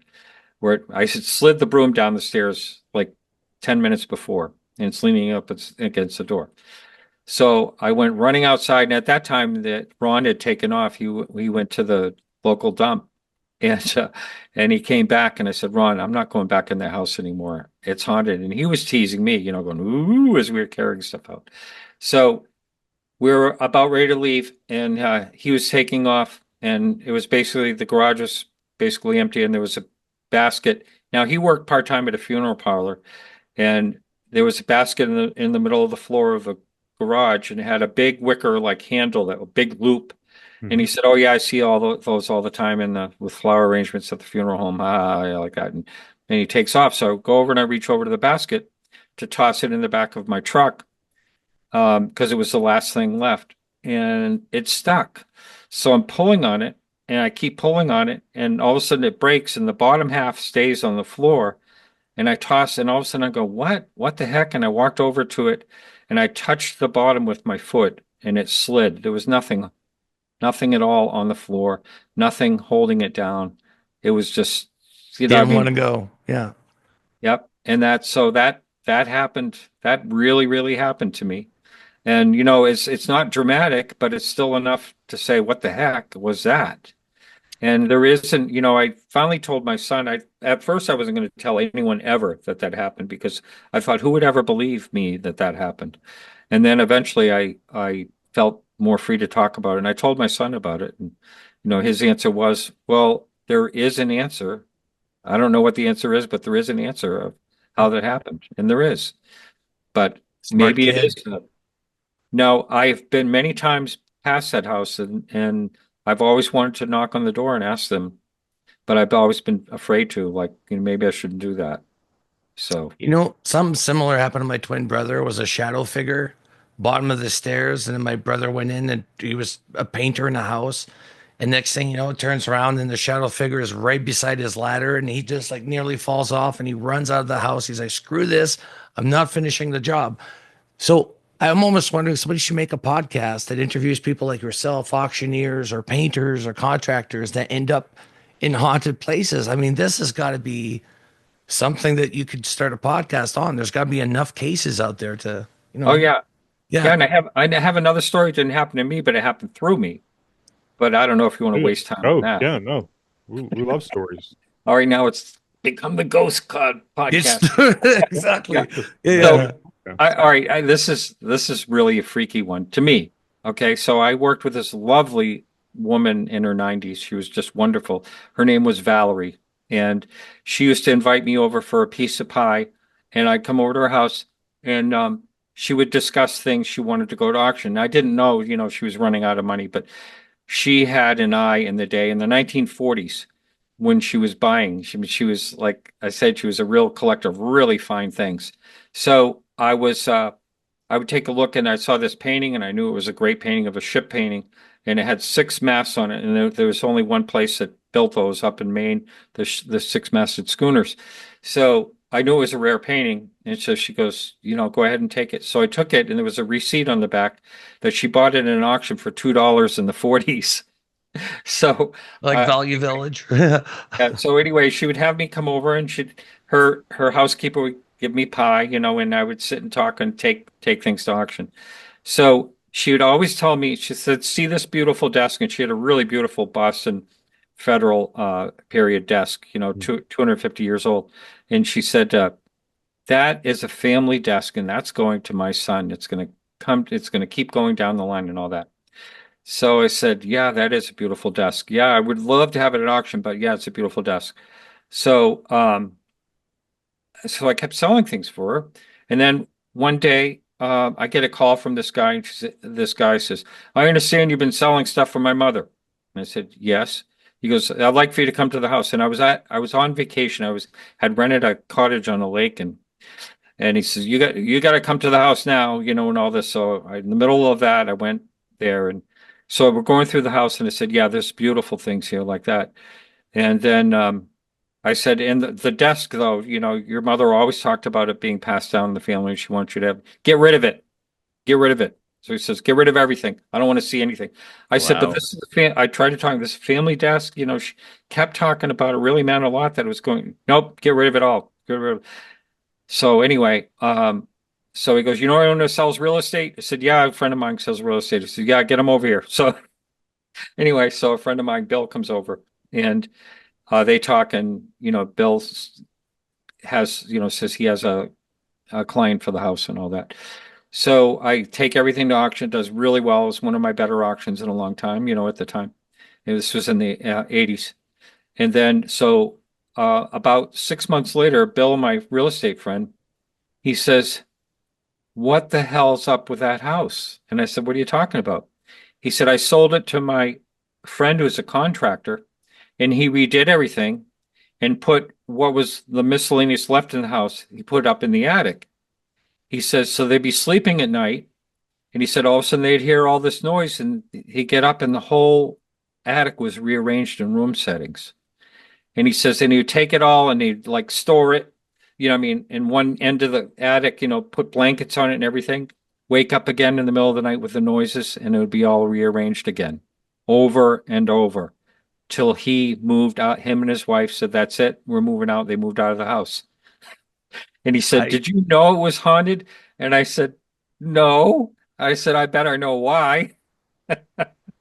where I had slid the broom down the stairs like 10 minutes before, and it's leaning up against the door. So I went running outside, and at that time that Ron had taken off, he went to the local dump, and he came back, and I said, Ron, I'm not going back in the house anymore. It's haunted. And he was teasing me, going, ooh, as we were carrying stuff out. So we were about ready to leave, and he was taking off, and it was basically the garage was basically empty, and there was a basket. Now he worked part-time at a funeral parlor, and there was a basket in the middle of the floor of the garage, and it had a big wicker like handle, that a big loop. And he said, "Oh yeah, I see those all the time with flower arrangements at the funeral home. Yeah, like that." And he takes off. So I go over and I reach over to the basket to toss it in the back of my truck, because it was the last thing left, and it's stuck. So I'm pulling on it, and I keep pulling on it, and all of a sudden it breaks, and the bottom half stays on the floor. And I toss, and all of a sudden I go, "What? What the heck?" And I walked over to it, and I touched the bottom with my foot, and it slid. There was nothing at all on the floor, nothing holding it down. It was just, Didn't want to go. Yeah. Yep. And that happened. That really, really happened to me. And it's not dramatic, but it's still enough to say, what the heck was that? And there isn't, I finally told my son, at first I wasn't going to tell anyone ever that happened, because I thought, who would ever believe me that happened? And then eventually I felt more free to talk about it. And I told my son about it. And, his answer was, well, there is an answer. I don't know what the answer is, but there is an answer of how that happened. And there is. But Smart maybe kid. it is. No, I've been many times past that house, and I've always wanted to knock on the door and ask them, but I've always been afraid to, like, maybe I shouldn't do that. So, Something similar happened to my twin brother. Was a shadow figure, bottom of the stairs, and then my brother went in, and he was a painter in the house. And next thing you know, it turns around, and the shadow figure is right beside his ladder, and he just like nearly falls off, and he runs out of the house. He's like, "Screw this! I'm not finishing the job." So I'm almost wondering, somebody should make a podcast that interviews people like yourself, auctioneers or painters or contractors that end up in haunted places. I mean, this has got to be something that you could start a podcast on. There's got to be enough cases out there to, oh yeah, yeah. And I have another story. It didn't happen to me, but it happened through me. But I don't know if you want to waste time on that. Yeah, no. We love stories. All right, now it's become the Ghost Cod podcast. Exactly. Yeah. So, all right, this is really a freaky one to me. Okay, so I worked with this lovely woman in her 90s. She was just wonderful. Her name was Valerie, and she used to invite me over for a piece of pie, and I'd come over to her house, and she would discuss things she wanted to go to auction. I didn't know, she was running out of money, but she had an eye in the day in the 1940s when she was buying. She was, like I said, she was a real collector of really fine things. So I would take a look, and I saw this painting, and I knew it was a great painting of a ship painting, and it had 6 masts on it, and there was only one place that built those up in Maine, the 6-masted schooners. So I knew it was a rare painting, and so she goes, go ahead and take it. So I took it, and there was a receipt on the back that she bought it in an auction for $2 in the 40s. So like Value Village. yeah, so anyway, she would have me come over, and her housekeeper would give me pie, and I would sit and talk and take things to auction. So she would always tell me, she said, "See this beautiful desk," and she had a really beautiful Boston Federal period desk, 250 years old. And she said, "That is a family desk, and that's going to my son. It's going to keep going down the line," and all that. So I said, "Yeah, that is a beautiful desk. Yeah, I would love to have it at auction, but yeah, it's a beautiful desk." So, so I kept selling things for her. And then one day, I get a call from this guy, and this guy says, "I understand you've been selling stuff for my mother." And I said, "Yes." He goes, "I'd like for you to come to the house." And I was on vacation. Had rented a cottage on a lake, and he says, you got to come to the house now, and all this. So in the middle of that, I went there, and so we're going through the house, and I said, "Yeah, there's beautiful things here like that." And then I said, "In the desk, though, your mother always talked about it being passed down in the family. She wants you to get rid of it. Get rid of it." So he says, get rid of everything. I don't want to see anything. I said, but Wow. this is I tried to talk this family desk, she kept talking about it, really meant a lot that it was going, nope, get rid of it all. Get rid of it. So anyway, so he goes, anyone who sells real estate? I said, yeah, a friend of mine sells real estate. He said, yeah, get him over here. So anyway, so a friend of mine, Bill, comes over and they talk, and Bill has, says he has a client for the house and all that. So I take everything to auction. It does really well. It was one of my better auctions in a long time, at the time. And this was in the 80s. And then, so about 6 months later, Bill, my real estate friend, he says, what the hell's up with that house? And I said, what are you talking about? He said, I sold it to my friend who's a contractor, and he redid everything and put what was the miscellaneous left in the house, he put up in the attic. He says, so they'd be sleeping at night. And he said, all of a sudden they'd hear all this noise, and he'd get up and the whole attic was rearranged in room settings. And he says, and he'd take it all and he'd like store it, in one end of the attic, put blankets on it and everything, wake up again in the middle of the night with the noises, and it would be all rearranged again, over and over, till he moved out. Him and his wife said, that's it, we're moving out. They moved out of the house. And he said, did you know it was haunted? And I said, no. I said, I better know why.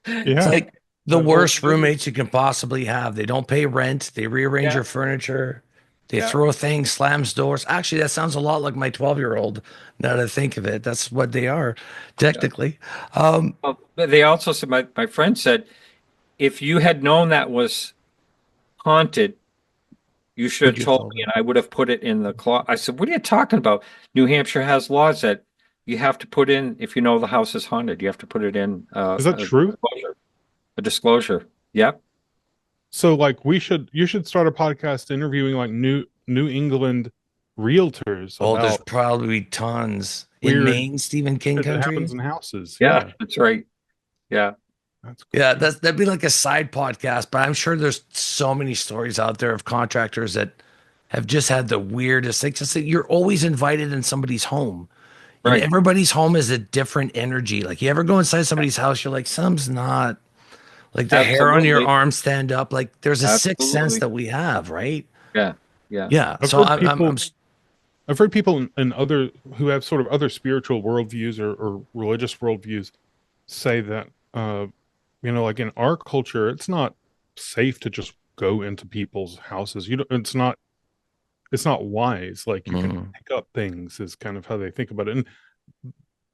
It's like the worst roommates you can possibly have. They don't pay rent. They rearrange your furniture. They throw things, slams doors. Actually, that sounds a lot like my 12-year-old. Now that I think of it, that's what they are, technically. But they also said, my friend said, if you had known that was haunted, you should have told me, and I would have put it in the clause. I said, what are you talking about? New Hampshire has laws that you have to put in, if you know the house is haunted, you have to put it in. Is that true? A disclosure. Yep. So like you should start a podcast interviewing like New England realtors. Oh, there's probably tons in Maine, Stephen King country. Happens in houses. Yeah, that's right. Yeah. That's cool. Yeah, that'd be like a side podcast, but I'm sure there's so many stories out there of contractors that have just had the weirdest things. Just you're always invited in somebody's home. Right. And everybody's home is a different energy. Like you ever go inside somebody's house, you're like, something's not. Like the hair on your arm stand up. Like there's a sixth sense that we have, right? Yeah. So I've heard people in other who have sort of other spiritual worldviews or religious worldviews say that like in our culture, it's not safe to just go into people's houses. It's not wise. Like you can pick up things is kind of how they think about it. And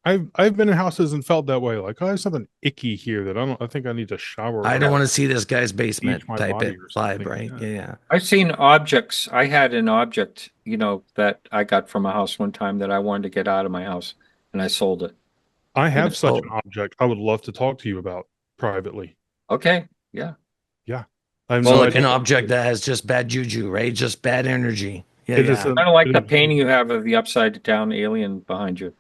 I've been in houses and felt that way. Like, oh, there's something icky here that I think I need to shower. I don't want to see this guy's basement type it vibe, right? Yeah. I've seen objects. I had an object, that I got from a house one time that I wanted to get out of my house, and I sold it. I have such an object I would love to talk to you about privately. Okay. Yeah. An object that has just bad juju, right? Just bad energy. Yeah. Kind of like the painting you have of the upside down alien behind you.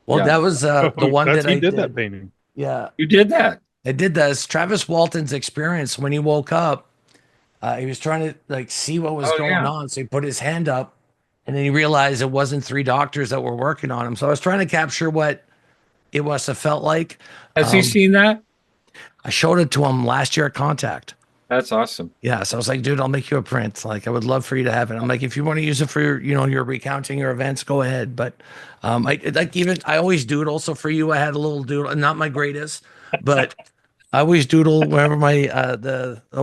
Well, that was the one that I did. That painting. Yeah. You did that. I did that. It's Travis Walton's experience when he woke up. He was trying to see what was going on. So he put his hand up, and then he realized it wasn't 3 doctors that were working on him. So I was trying to capture what it must have felt like. Has he seen that? I showed it to him last year at Contact. That's awesome. Yeah. So I was like, dude, I'll make you a print. Like, I would love for you to have it. I'm like, if you want to use it for your recounting your events, go ahead. But I always doodle. So for you, I had a little doodle, not my greatest, but I always doodle whenever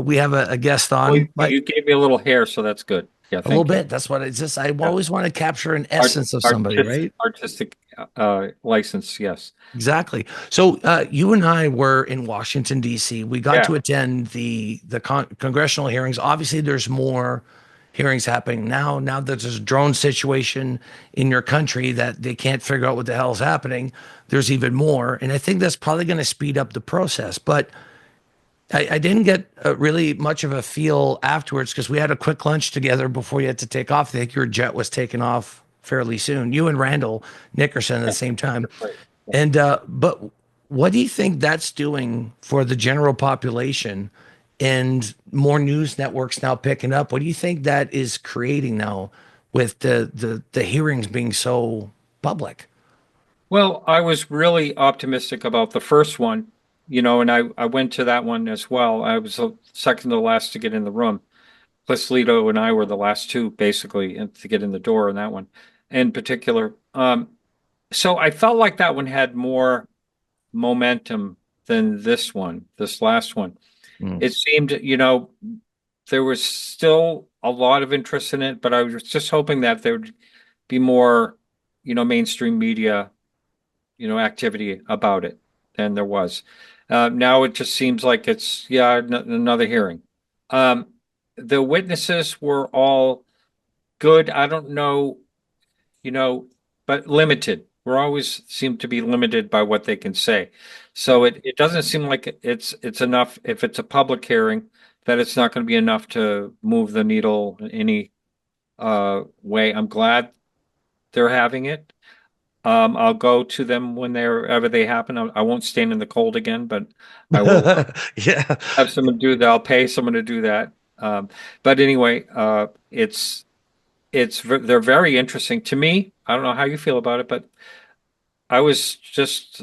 we have a guest on. Well, you gave me a little hair, so that's good. Yeah, a little bit. That's what it's just. I always want to capture an essence of somebody, right? Artistic license, yes. Exactly. So you and I were in Washington, D.C. We got to attend the congressional hearings. Obviously, there's more hearings happening now. Now that there's a drone situation in your country that they can't figure out what the hell is happening, there's even more. And I think that's probably going to speed up the process. But I didn't get really much of a feel afterwards because we had a quick lunch together before you had to take off. I think your jet was taking off fairly soon. You and Randall Nickerson at the same time. And but what do you think that's doing for the general population and more news networks now picking up? What do you think that is creating now with the hearings being so public? Well, I was really optimistic about the first one, and I went to that one as well. I was the second to last to get in the room. Lito and I were the last two basically to get in the door in that one in particular. So I felt like that one had more momentum than this last one. Mm. It seemed, there was still a lot of interest in it, but I was just hoping that there would be more, mainstream media, activity about it than there was. Now it just seems like it's, another hearing. Um, the witnesses were all good. I don't know, you know, but limited. We're always seem to be limited by what they can say. So it doesn't seem like it's enough if it's a public hearing that it's not going to be enough to move the needle in any way. I'm glad they're having it. I'll go to them whenever they happen. I won't stand in the cold again, but I will Yeah. have someone do that. I'll pay someone to do that. But anyway, they're very interesting to me. I don't know how you feel about it, but I was just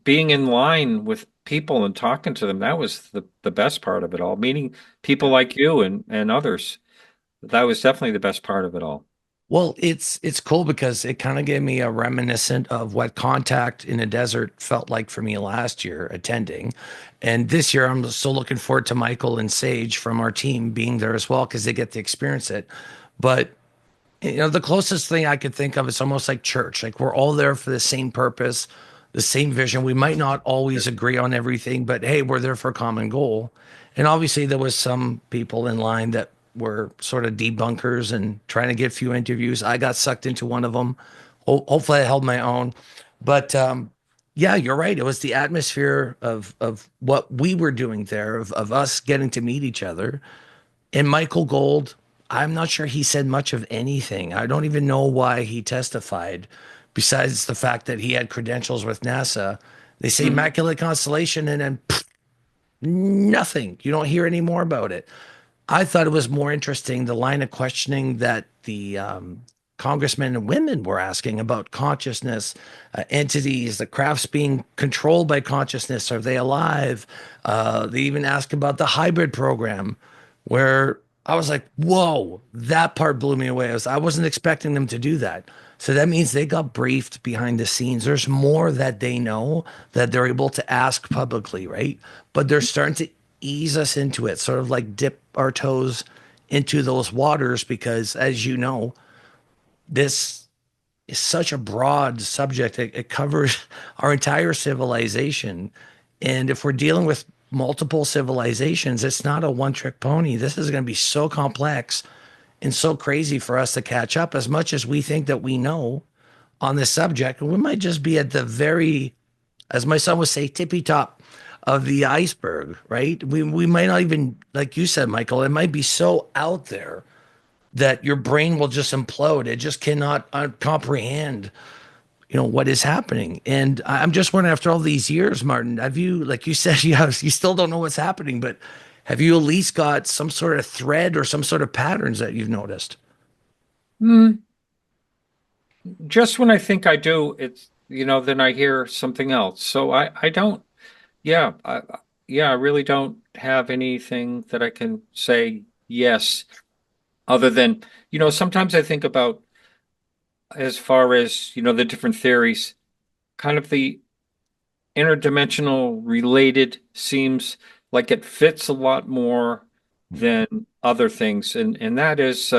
being in line with people and talking to them. That was the best part of it all. Meeting people like you and others. That was definitely the best part of it all. Well, it's cool because it kind of gave me a reminiscent of what Contact in a Desert felt like for me last year attending. And this year I'm so looking forward to Michael and Sage from our team being there as well because they get to experience it. But the closest thing I could think of is almost like church. Like we're all there for the same purpose, the same vision. We might not always agree on everything, but hey, we're there for a common goal. And obviously, there was some people in line that were sort of debunkers and trying to get a few interviews. I got sucked into one of them. Hopefully, I held my own. But yeah, you're right. It was the atmosphere of what we were doing there, of us getting to meet each other. And Michael Gold, I'm not sure he said much of anything. I don't even know why he testified, besides the fact that he had credentials with NASA. They say Mhm. Immaculate Constellation, and then pff, nothing. You don't hear any more about it. I thought it was more interesting the line of questioning that the congressmen and women were asking about consciousness, entities, the crafts being controlled by consciousness. Are they alive? They even asked about the hybrid program, where I was like, whoa, that part blew me away. I wasn't expecting them to do that. So that means they got briefed behind the scenes. There's more that they know that they're able to ask publicly, right? But they're starting to ease us into it, sort of like dip our toes into those waters, because as you know, this is such a broad subject. It covers our entire civilization. And if we're dealing with multiple civilizations, it's not a one trick pony. This is going to be so complex and so crazy for us to catch up. As much as we think that we know on this subject, we might just be at the very, as my son would say, tippy top of the iceberg, right? We might not even, like you said, Michael, it might be so out there that your brain will just implode. It just cannot comprehend, what is happening. And I'm just wondering, after all these years, Martin, have you, like you said, you still don't know what's happening, but have you at least got some sort of thread or some sort of patterns that you've noticed? Mm, just when I think I do, then I hear something else. So I don't, yeah, I really don't have anything that I can say yes, other than, sometimes I think about as far as, the different theories, kind of the interdimensional related seems like it fits a lot more than other things. And that is,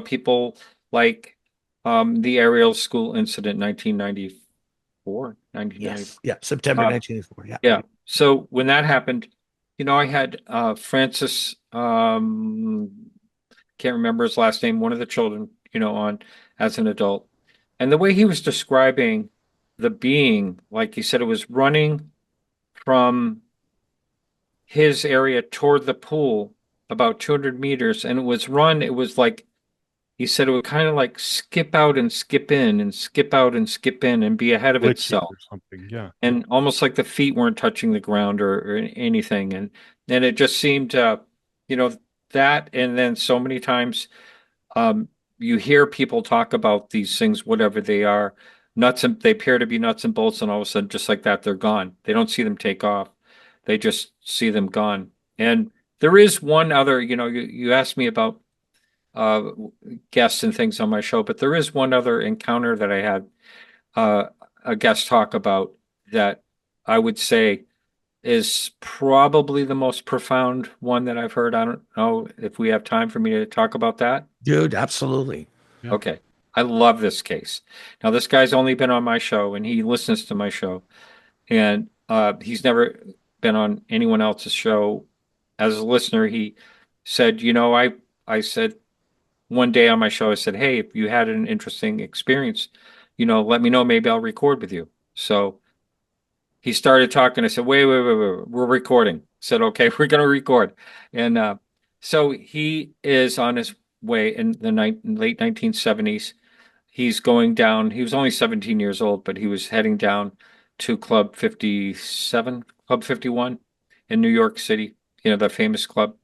people like the Ariel School incident, 1994, 1994. Yes. Yeah. September Uh, 1984. Yeah. yeah. So when that happened, I had Francis, can't remember his last name, one of the children, on as an adult. And the way he was describing the being, like he said, it was running from his area toward the pool about 200 meters. And it was like, he said it would kind of like skip out and skip in and skip out and skip in and be ahead of Glitchy itself. or something. Yeah. And almost like the feet weren't touching the ground or anything. And it just seemed, you know, that. And then so many times, you hear people talk about these things, whatever they are, they appear to be nuts and bolts, and all of a sudden, just like that, they're gone. They don't see them take off. They just see them gone. And there is one other, you asked me about uh, guests and things on my show, but there is one other encounter that I had a guest talk about that I would say is probably the most profound one that I've heard. I don't know if we have time for me to talk about that. Dude, absolutely. Yeah. Okay. I love this case. Now, this guy's only been on my show and he listens to my show, and he's never been on anyone else's show. As a listener, he said, I said one day on my show, I said, hey, if you had an interesting experience, let me know. Maybe I'll record with you. So he started talking. I said, wait, we're recording. I said, okay, we're going to record. And so he is on his way in the late 1970s. He's going down. He was only 17 years old, but he was heading down to Club 57, Club 51 in New York City, the famous club.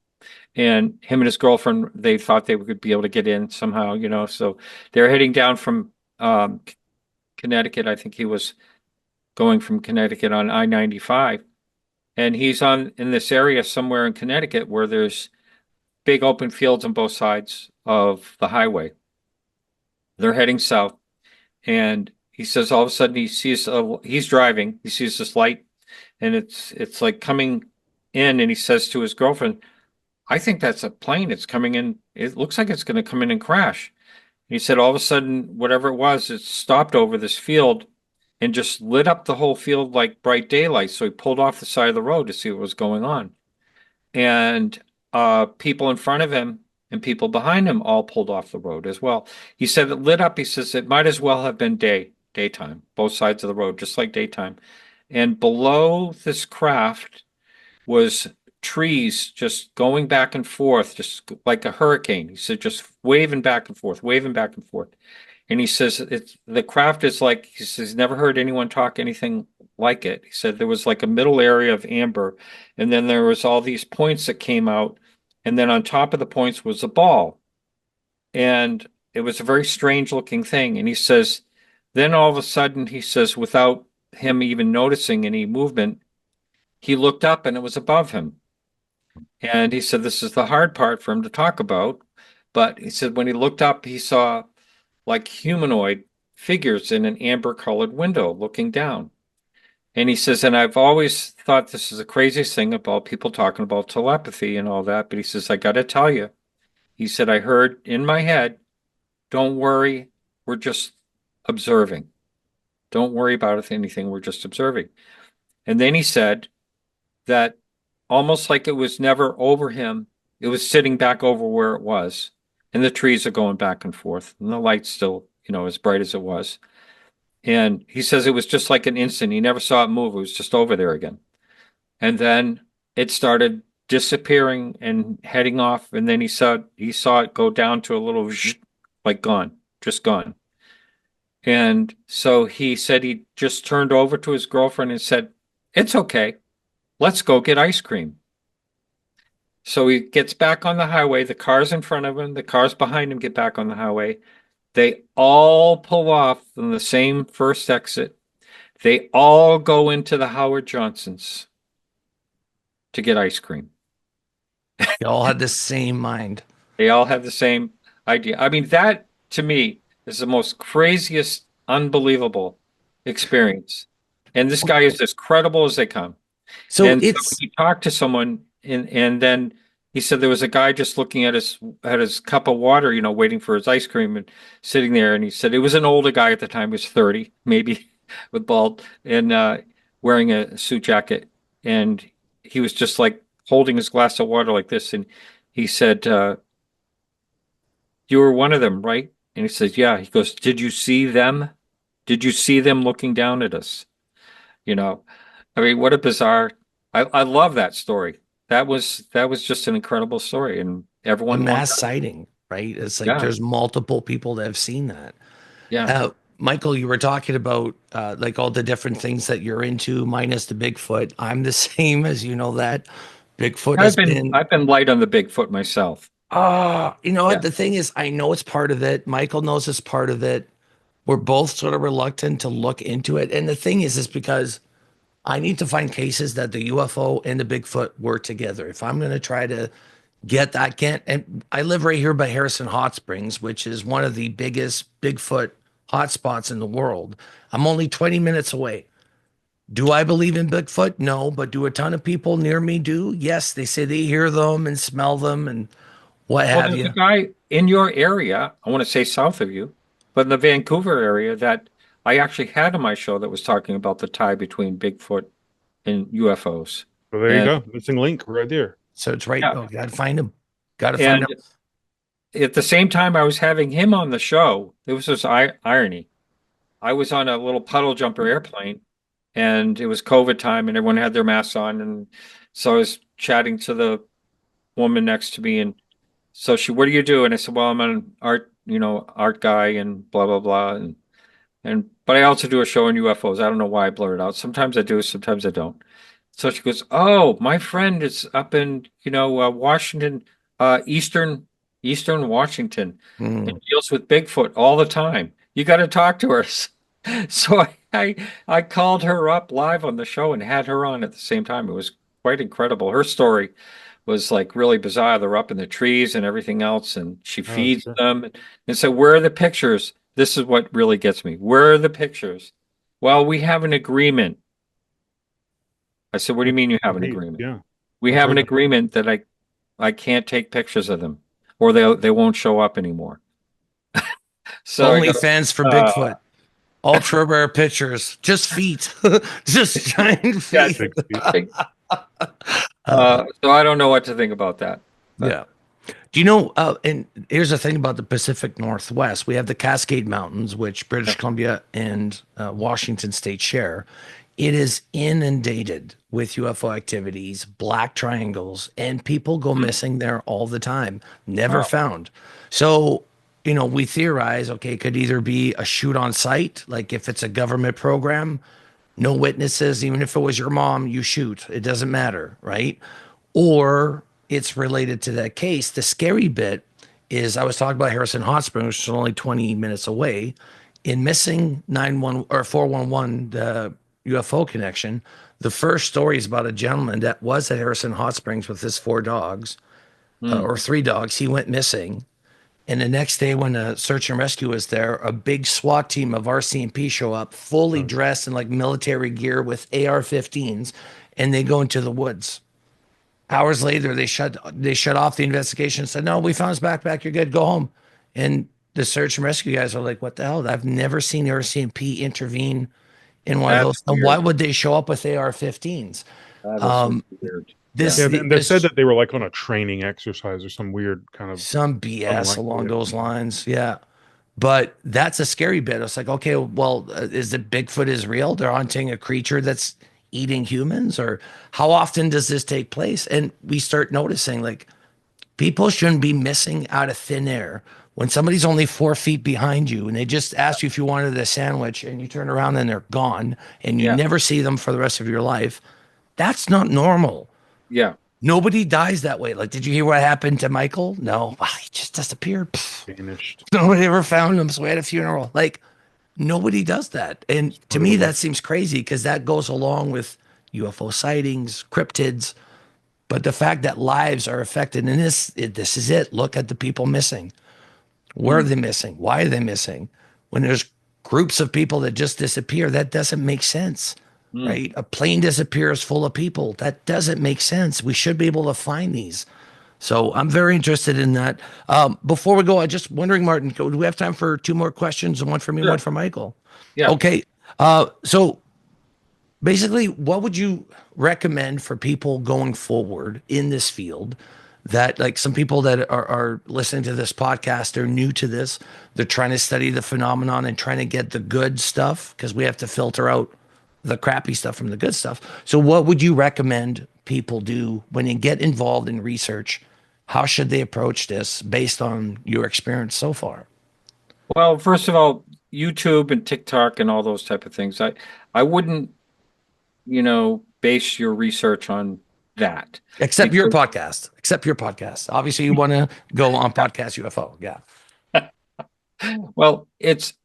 And him and his girlfriend, they thought they would be able to get in somehow, so they're heading down from Connecticut. I think he was going from Connecticut on I-95. And he's in this area somewhere in Connecticut where there's big open fields on both sides of the highway. They're heading south. And he says all of a sudden he's driving. He sees this light, and it's like coming in, and he says to his girlfriend, I think that's a plane. It's coming in. It looks like it's going to come in and crash. He said all of a sudden, whatever it was, it stopped over this field and just lit up the whole field like bright daylight. So he pulled off the side of the road to see what was going on. And people in front of him and people behind him all pulled off the road as well. He said it lit up. He says it might as well have been daytime, both sides of the road, just like daytime. And below this craft was trees just going back and forth, just like a hurricane. He said, just waving back and forth, waving back and forth. And he says, the craft is like, he says, never heard anyone talk anything like it. He said there was like a middle area of amber, and then there was all these points that came out, and then on top of the points was a ball. And it was a very strange looking thing. And he says, then all of a sudden, he says, without him even noticing any movement, he looked up and it was above him. And he said, this is the hard part for him to talk about. But he said, when he looked up, he saw like humanoid figures in an amber colored window looking down. And he says, and I've always thought this is the craziest thing about people talking about telepathy and all that. But he says, I got to tell you, he said, I heard in my head, don't worry, we're just observing. Don't worry about anything, we're just observing. And then he said that almost like it was never over him, it was sitting back over where it was. And the trees are going back and forth, and the light's still, as bright as it was. And he says it was just like an instant. He never saw it move. It was just over there again. And then it started disappearing and heading off. And then he saw it go down to a little like gone, just gone. And so he said he just turned over to his girlfriend and said, it's okay. Let's go get ice cream. So he gets back on the highway. The cars in front of him, the cars behind him get back on the highway. They all pull off from the same first exit. They all go into the Howard Johnsons to get ice cream. They all had the same mind. They all have the same idea. I mean, that to me is the most craziest, unbelievable experience. And this guy is as credible as they come. So So he talked to someone, and then he said there was a guy just looking at his cup of water, waiting for his ice cream and sitting there. And he said it was an older guy at the time, he was 30, maybe, with bald and wearing a suit jacket. And he was just like holding his glass of water like this. And he said, you were one of them, right? And he says, yeah. He goes, did you see them? Did you see them looking down at us? I mean, what a bizarre, I love that story. That was just an incredible story, and a everyone mass sighting, right? It's like Yeah. there's multiple people that have seen that. Yeah. Michael, you were talking about like all the different things that you're into, minus the Bigfoot. I'm the same, as you know that. Bigfoot has I've been light on the Bigfoot myself. you know what? Yeah. The thing is, I know it's part of it. Michael knows it's part of it. we're both sort of reluctant to look into it. And the thing is because I need to find cases that the UFO and the Bigfoot were together. If I'm going to try to get that, can't, and I live right here by Harrison Hot Springs, which is one of the biggest Bigfoot hotspots in the world. I'm only 20 minutes away. Do I believe in Bigfoot? No, but do a ton of people near me do? Yes, they say they hear them and smell them and what Well, have there's you. a guy in your area, I want to say south of you, but in the Vancouver area that I actually had on my show that was talking about the tie between Bigfoot and UFOs. So there you And go. Missing link right there. So it's right. yeah, Oh, gotta find him. Gotta find and him. at the same time I was having him on the show, there was this irony. I was on a little puddle jumper airplane, and it was COVID time, and everyone had their masks on, and so I was chatting to the woman next to me, and so she, what do you do? And I said, well, I'm an art, art guy, and blah blah blah, and but I also do a show on UFOs. I don't know why I blurted out. Sometimes I do, sometimes I don't. So she goes, "Oh, my friend is up in, Washington, Eastern Washington, and Mm. deals with Bigfoot all the time. You got to talk to her." So I called her up live on the show and had her on at the same time. It was quite incredible. Her story was like really bizarre. They're up in the trees and everything else, and she Oh, feeds sure. them. And so, where are the pictures? This is what really gets me. Where are the pictures? Well, we have an agreement. I said, what do you mean you have an Hey, agreement? yeah. We I've have an heard that. agreement that I can't take pictures of them, or they won't show up anymore. So I Only go, fans for uh, Bigfoot. Ultra rare pictures. Just feet. Just giant yeah. feet. Big feet. So I don't know what to think about that. But Yeah. Do you know? And here's the thing about the Pacific Northwest. We have the Cascade Mountains, which British yeah. Columbia and Washington State share. It is inundated with UFO activities, black triangles, and people go Hmm. missing there all the time, never Wow. found. So, we theorize, okay, it could either be a shoot on site, like if it's a government program, no witnesses, even if it was your mom, you shoot. It doesn't matter, right? Or it's related to that case. The scary bit is I was talking about Harrison Hot Springs, which is only 20 minutes away. In missing 911 or 411, the UFO connection, the first story is about a gentleman that was at Harrison Hot Springs with his four dogs Hmm. or three dogs. He went missing. And the next day, when the search and rescue was there, a big SWAT team of RCMP show up, fully Oh, dressed in like military gear with AR-15s, and they go into the woods. Hours later, they shut off the investigation and said, "No, we found his backpack. You're good. Go home." And the search and rescue guys are like, "What the hell? I've never seen RCMP intervene in one of That's those. And why weird. would they show up with AR-15s?" That is Um, weird. Yeah. this yeah. the, And they said this that they were like on a training exercise or some weird kind of some BS along unlikely. those lines. Yeah. But that's a scary bit. It's like, okay, well, is it Bigfoot is real? They're hunting a creature that's eating humans, or how often does this take place? And we start noticing like people shouldn't be missing out of thin air. When somebody's only 4 feet behind you and they just ask you if you wanted a sandwich and you turn around and they're gone and you Yeah. never see them for the rest of your life, that's not normal. Yeah. Nobody dies that way. Like, did you hear what happened to Michael? No, he just disappeared. Vanished. Nobody ever found him. So we had a funeral. Like, nobody does that. And to me, Totally. that seems crazy because that goes along with UFO sightings, cryptids. But the fact that lives are affected, and this is it. Look at the people missing. Where are Hmm. they missing? Why are they missing? When there's groups of people that just disappear, that doesn't make sense, Hmm. right? A plane disappears full of people. That doesn't make sense. We should be able to find these. So I'm very interested in that. Before we go, I just wondering, Martin, do we have time for two more questions? And one for me, one Sure. for Michael. Yeah. Okay. So basically, what would you recommend for people going forward in this field? That like some people that are listening to this podcast are new to this. They're trying to study the phenomenon and trying to get the good stuff because we have to filter out the crappy stuff from the good stuff. So what would you recommend people do when they get involved in research? How should they approach this based on your experience so far? Well, first of all, YouTube and TikTok and all those type of things. I wouldn't, base your research on that Except your because podcast. Except your podcast. Obviously, you want to go on Podcast UFO. Yeah. Well,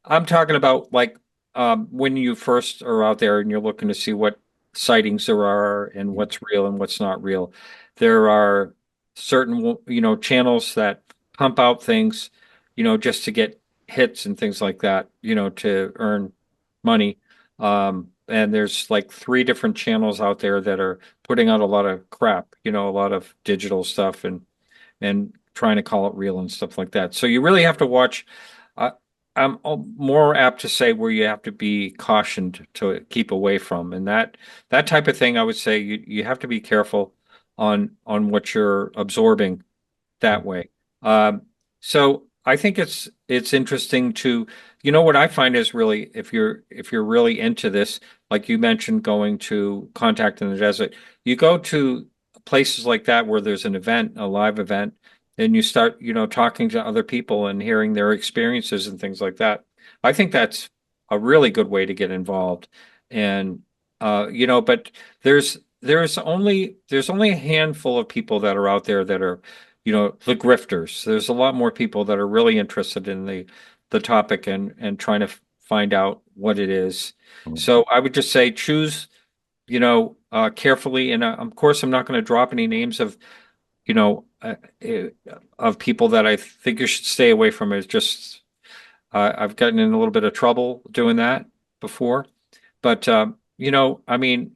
I'm talking about like when you first are out there and you're looking to see what sightings there are and what's real and what's not real. There are certain, channels that pump out things, just to get hits and things like that, to earn money. And there's like three different channels out there that are putting out a lot of crap, a lot of digital stuff and trying to call it real and stuff like that. So you really have to watch. Uh, I'm more apt to say where you have to be cautioned to keep away from, and that type of thing. I would say you have to be careful on what you're absorbing that way. So I think it's interesting to, what I find is really if you're really into this, like you mentioned, going to Contact in the Desert, you go to places like that where there's an event, a live event, and you start, talking to other people and hearing their experiences and things like that. I think that's a really good way to get involved. And but there's only a handful of people that are out there that are, the grifters. There's a lot more people that are really interested in the topic and trying to find out what it is. So I would just say choose, carefully. And of course, I'm not going to drop any names you know, uh, uh, of people that I think you should stay away from. Is just I've gotten in a little bit of trouble doing that before. But I mean,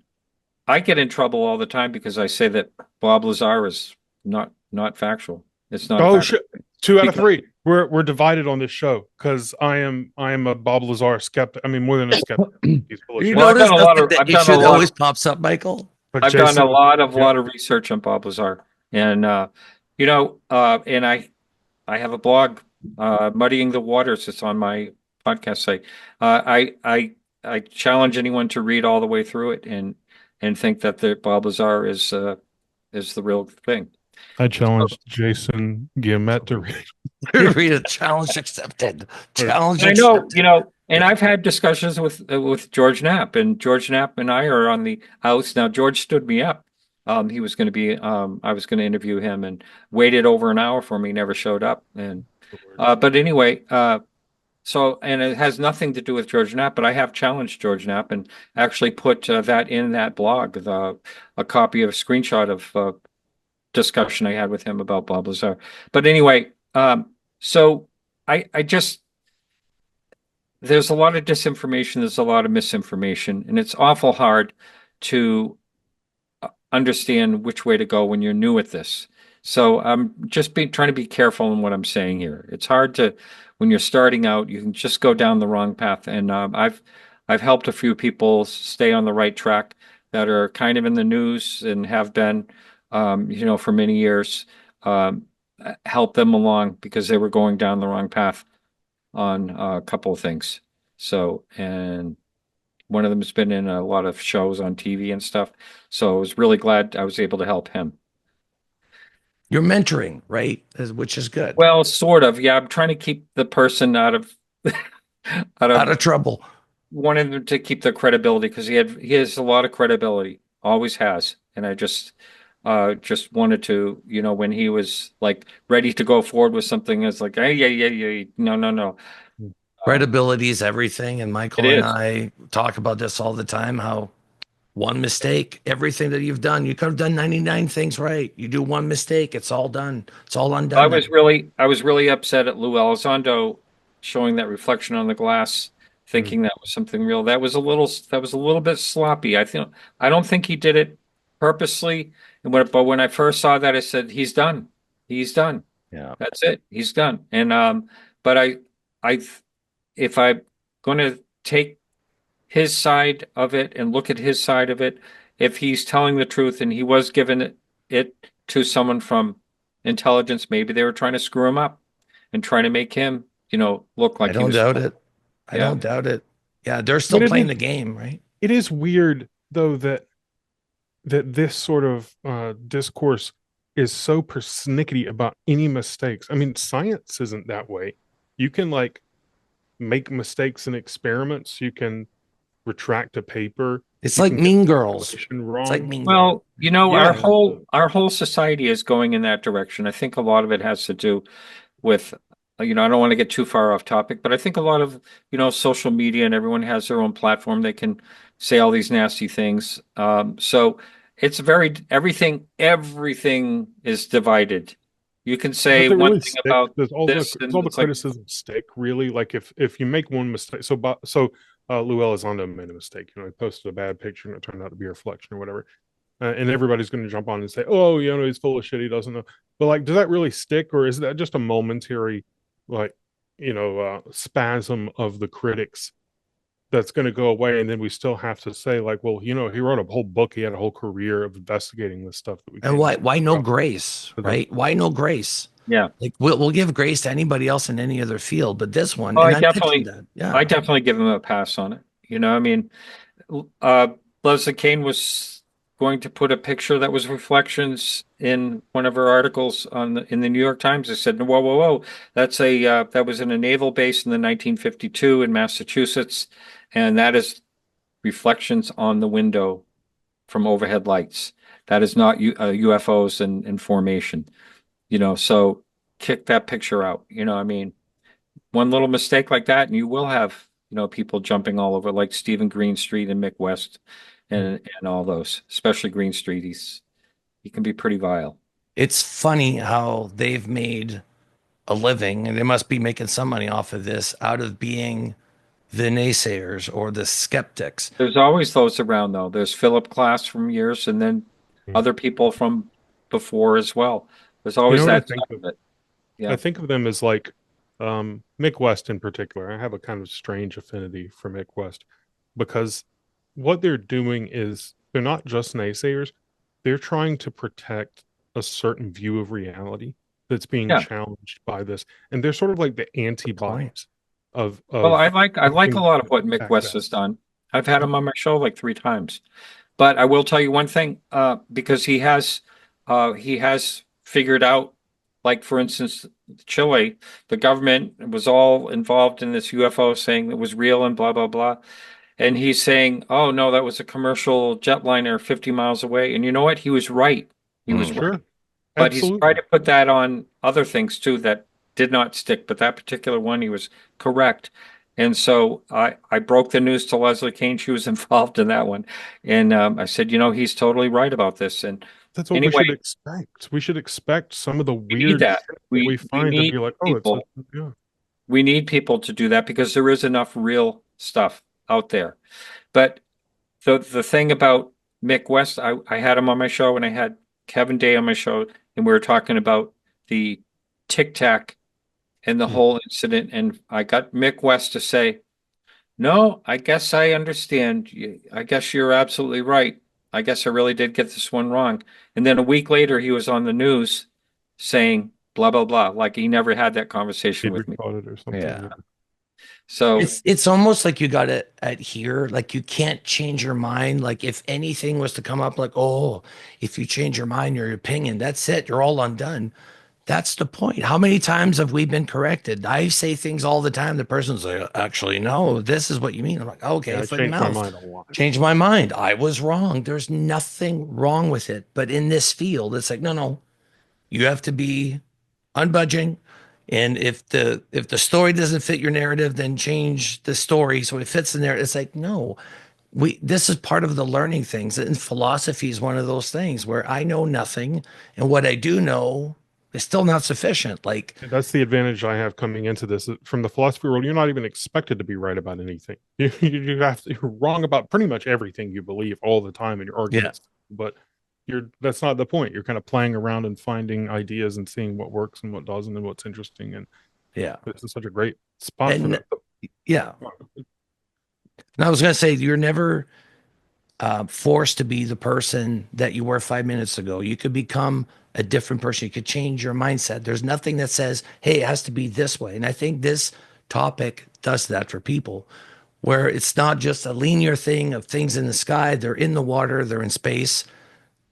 I get in trouble all the time because I say that Bob Lazar is not factual. It's not Oh factual. shit! Two out of Because three. We're divided on this show because I am a Bob Lazar skeptic. I mean, more than a skeptic. He's full of You shit. well, notice that I've done issue a that lot always pops up, Michael? But I've done a Jason, lot of yeah, lot of research on Bob Lazar, and and I have a blog, Muddying the Waters. It's on my podcast site. I challenge anyone to read all the way through it and think that the Bob Lazar is the real thing. I So, challenged Jason Guillemette to read. Read a challenge accepted. Challenge I know, accepted. and I've had discussions with George Knapp, and George Knapp and I are on the outs now. George stood me up. He was going to be, I was going to interview him, and waited over an hour for me. Never showed up, and but anyway, and it has nothing to do with George Knapp, but I have challenged George Knapp and actually put that in that blog, a copy of a screenshot of discussion I had with him about Bob Lazar. But anyway, so I just there's a lot of disinformation, there's a lot of misinformation, and it's awful hard to understand which way to go when you're new at this. So I'm just trying to be careful in what I'm saying here. It's hard to, when you're starting out, you can just go down the wrong path. And I've helped a few people stay on the right track that are kind of in the news and have been, for many years. Um, help them along because they were going down the wrong path on a couple of things. So, and one of them has been in a lot of shows on TV and stuff. So I was really glad I was able to help him. You're mentoring, right? Which is good. Well, sort of. Yeah, I'm trying to keep the person out of out Out of of trouble. wanting them to keep their credibility because he has a lot of credibility, always has. And I just wanted to, when he was like ready to go forward with something, it's like, hey, yeah, no, no, no. Credibility is everything. And It Michael and is. I talk about this all the time, how one mistake, everything that you've done, you could have done 99 things right. You do one mistake, it's all done. It's all undone. I was really upset at Lou Elizondo showing that reflection on the glass, thinking that was something real. That was a little bit sloppy. I don't think he did it purposely. But when I first saw that, I said, he's done. He's done. Yeah. That's it. He's done. And but I if I'm going to take his side of it and look at his side of it, if he's telling the truth and he was given it to someone from intelligence, maybe they were trying to screw him up and trying to make him, look I like he don't was. doubt it. I Yeah. don't doubt it. Yeah, they're still But playing the game, right? it is weird though that this sort of discourse is so persnickety about any mistakes. I mean, science isn't that way. You can like make mistakes in experiments. You can retract a paper. It's You like can get Mean Girls. information It's like wrong. Mean Girls. Well, our Yeah. whole society is going in that direction. I think a lot of it has to do with I don't want to get too far off topic, but I think a lot of, social media and everyone has their own platform. They can say all these nasty things. So it's everything is divided. You can say Does it one really thing stick? about Does all this, does all and the it's like, criticism stick really? Like if you make one mistake, Lou Elizondo made a mistake. He posted a bad picture and it turned out to be a reflection or whatever. And everybody's going to jump on and say, "Oh, he's full of shit. He doesn't know." But like, does that really stick, or is that just a momentary, like, spasm of the critics that's going to go away, and then we still have to say, like, well, he wrote a whole book. He had a whole career of investigating this stuff that we And can't why no about. grace, right? Why no grace? yeah. Like we'll give grace to anybody else in any other field, but this one, Oh, and I mentioned that. I Yeah. definitely give him a pass on it. I mean, Leslie Kane was going to put a picture that was reflections in one of her articles in the New York Times. They said, "Whoa, whoa, whoa! That was in a naval base in the 1952 in Massachusetts, and that is reflections on the window from overhead lights. That is not UFOs in formation." So kick that picture out. I mean, one little mistake like that, and you will have, people jumping all over, like Stephen Greenstreet and Mick West and all those, especially Greenstreet. He can be pretty vile. It's funny how they've made a living, and they must be making some money off of this, out of being the naysayers or the skeptics. There's always those around, though. There's Philip Glass from years, and then other people from before as well. There's always that side of it. Yeah. I think of them as like Mick West in particular. I have a kind of strange affinity for Mick West because what they're doing is they're not just naysayers. They're trying to protect a certain view of reality that's being challenged by this. And they're sort of like the antibodies of well, I like a lot of what Mick West has done. I've had him on my show like 3 times. But I will tell you one thing, because he has figured out, like, for instance, Chile, the government was all involved in this UFO, saying it was real and blah, blah, blah. And he's saying, oh, no, that was a commercial jetliner 50 miles away. And you know what? He was right. He was right. But he's tried to put that on other things, too, that did not stick. But that particular one, he was correct. And so I broke the news to Leslie Kane. She was involved in that one. And I said, he's totally right about this. And that's what we should expect. We should expect some of the weird that we find to be like, oh, we need people to do that because there is enough real stuff out there. But the thing about Mick West, I had him on my show, and I had Kevin Day on my show, and we were talking about the Tic Tac and the whole incident. And I got Mick West to say, no, I guess I understand. I guess you're absolutely right. I guess I really did get this one wrong. And then a week later, he was on the news saying blah, blah, blah. Like he never had that conversation with me. Or something. Yeah. So it's almost like you got to adhere, like you can't change your mind. Like if anything was to come up, like, oh, if you change your mind, your opinion, that's it. You're all undone. That's the point. How many times have we been corrected? I say things all the time. The person's like, actually, no, this is what you mean. I'm like, okay, I foot changed mouth. my mind a lot. Change my mind. I was wrong. There's nothing wrong with it. But in this field, it's like, no, you have to be unbudging. And if the story doesn't fit your narrative, then change the story so it fits in there. It's like, no, this is part of the learning things. And philosophy is one of those things where I know nothing, and what I do know is still not sufficient. Like that's the advantage I have coming into this from the philosophy world. You're not even expected to be right about anything. You're wrong about pretty much everything you believe all the time in your arguments. Yeah. But that's not the point. You're kind of playing around and finding ideas and seeing what works and what doesn't and what's interesting. And this is such a great spot for that. Yeah. And I was going to say, you're never forced to be the person that you were 5 minutes ago. You could become a different person. You could change your mindset. There's nothing that says, hey, it has to be this way. And I think this topic does that for people, where it's not just a linear thing of things in the sky. They're in the water. They're in space.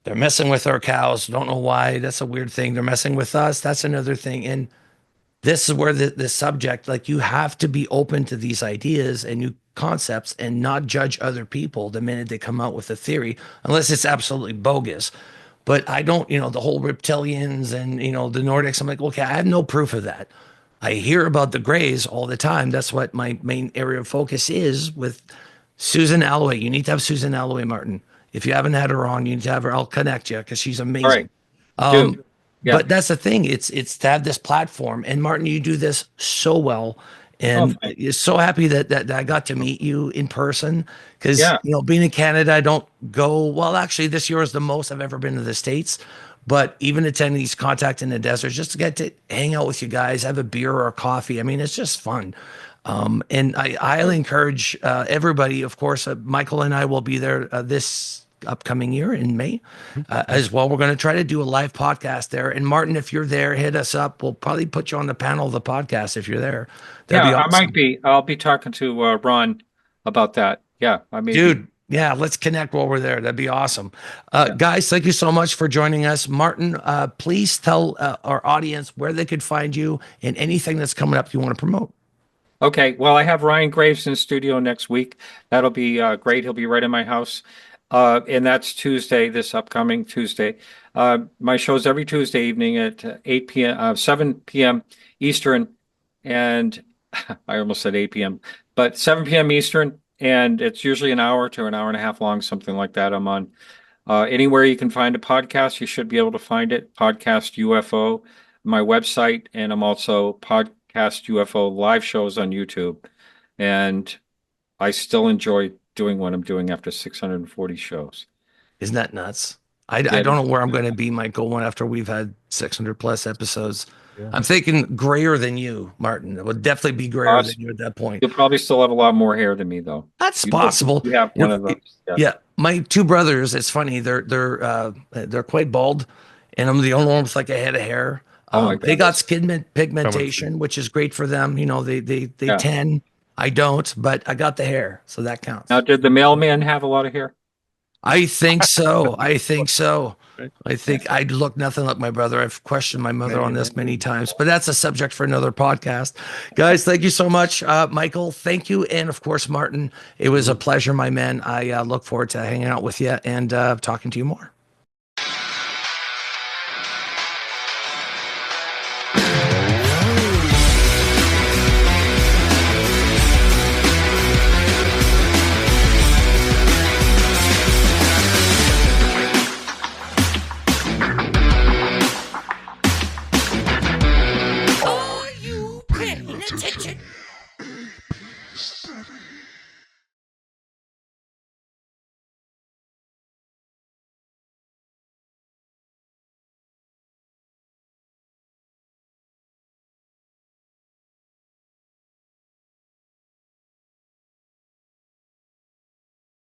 They're messing with our cows. Don't know why. That's a weird thing. They're messing with us. That's another thing. And this is where the subject, like, you have to be open to these ideas and new concepts and not judge other people the minute they come out with a theory, unless it's absolutely bogus. But I don't, the whole reptilians and, the Nordics, I'm like, okay, I have no proof of that. I hear about the Greys all the time. That's what my main area of focus is with Susan Alloway. You need to have Susan Alloway, Martin. If you haven't had her on, you need to have her. I'll connect you because she's amazing. Do. Yeah. But that's the thing. It's to have this platform. And Martin, you do this so well. And you're so happy that I got to meet you in person because, being in Canada, I don't go. Well, actually, this year is the most I've ever been to the States. But even attending these Contact in the Desert, just to get to hang out with you guys, have a beer or a coffee. I mean, it's just fun. And I highly encourage everybody. Of course, Michael and I will be there this upcoming year in May as well. We're going to try to do a live podcast there. And Martin, if you're there, hit us up. We'll probably put you on the panel of the podcast if you're there. That'd be awesome. I might be. I'll be talking to Ron about that. Yeah, I mean, dude. Yeah, let's connect while we're there. That'd be awesome. Guys, thank you so much for joining us. Martin, please tell our audience where they could find you and anything that's coming up you want to promote. Okay. Well, I have Ryan Graves in studio next week. That'll be great. He'll be right in my house. And that's Tuesday, this upcoming Tuesday. My show's every Tuesday evening at 8 p.m., 7 p.m. Eastern. And I almost said 8 p.m., but 7 p.m. Eastern. And it's usually an hour to an hour and a half long, something like that. I'm on anywhere you can find a podcast. You should be able to find it. Podcast UFO, my website. And I'm also Podcast UFO live shows on YouTube. And I still enjoy doing what I'm doing after 640 shows. Isn't that nuts? I don't know where I'm going to be, Michael, after we've had 600 plus episodes. Yeah. I'm thinking grayer than you, Martin. It would definitely be grayer than you at that point. You'll probably still have a lot more hair than me, though. That's possible. You have one of those. Yeah. My two brothers, it's funny. They're quite bald, and I'm the only one with like a head of hair. They got skin pigmentation, which is great for them. They tan. I don't, but I got the hair, so that counts. Now, did the mailman have a lot of hair? I think so. I think I'd look nothing like my brother. I've questioned my mother on this many times, but that's a subject for another podcast. Guys, thank you so much. Michael, thank you. And of course, Martin, it was a pleasure, my man. I look forward to hanging out with you and talking to you more.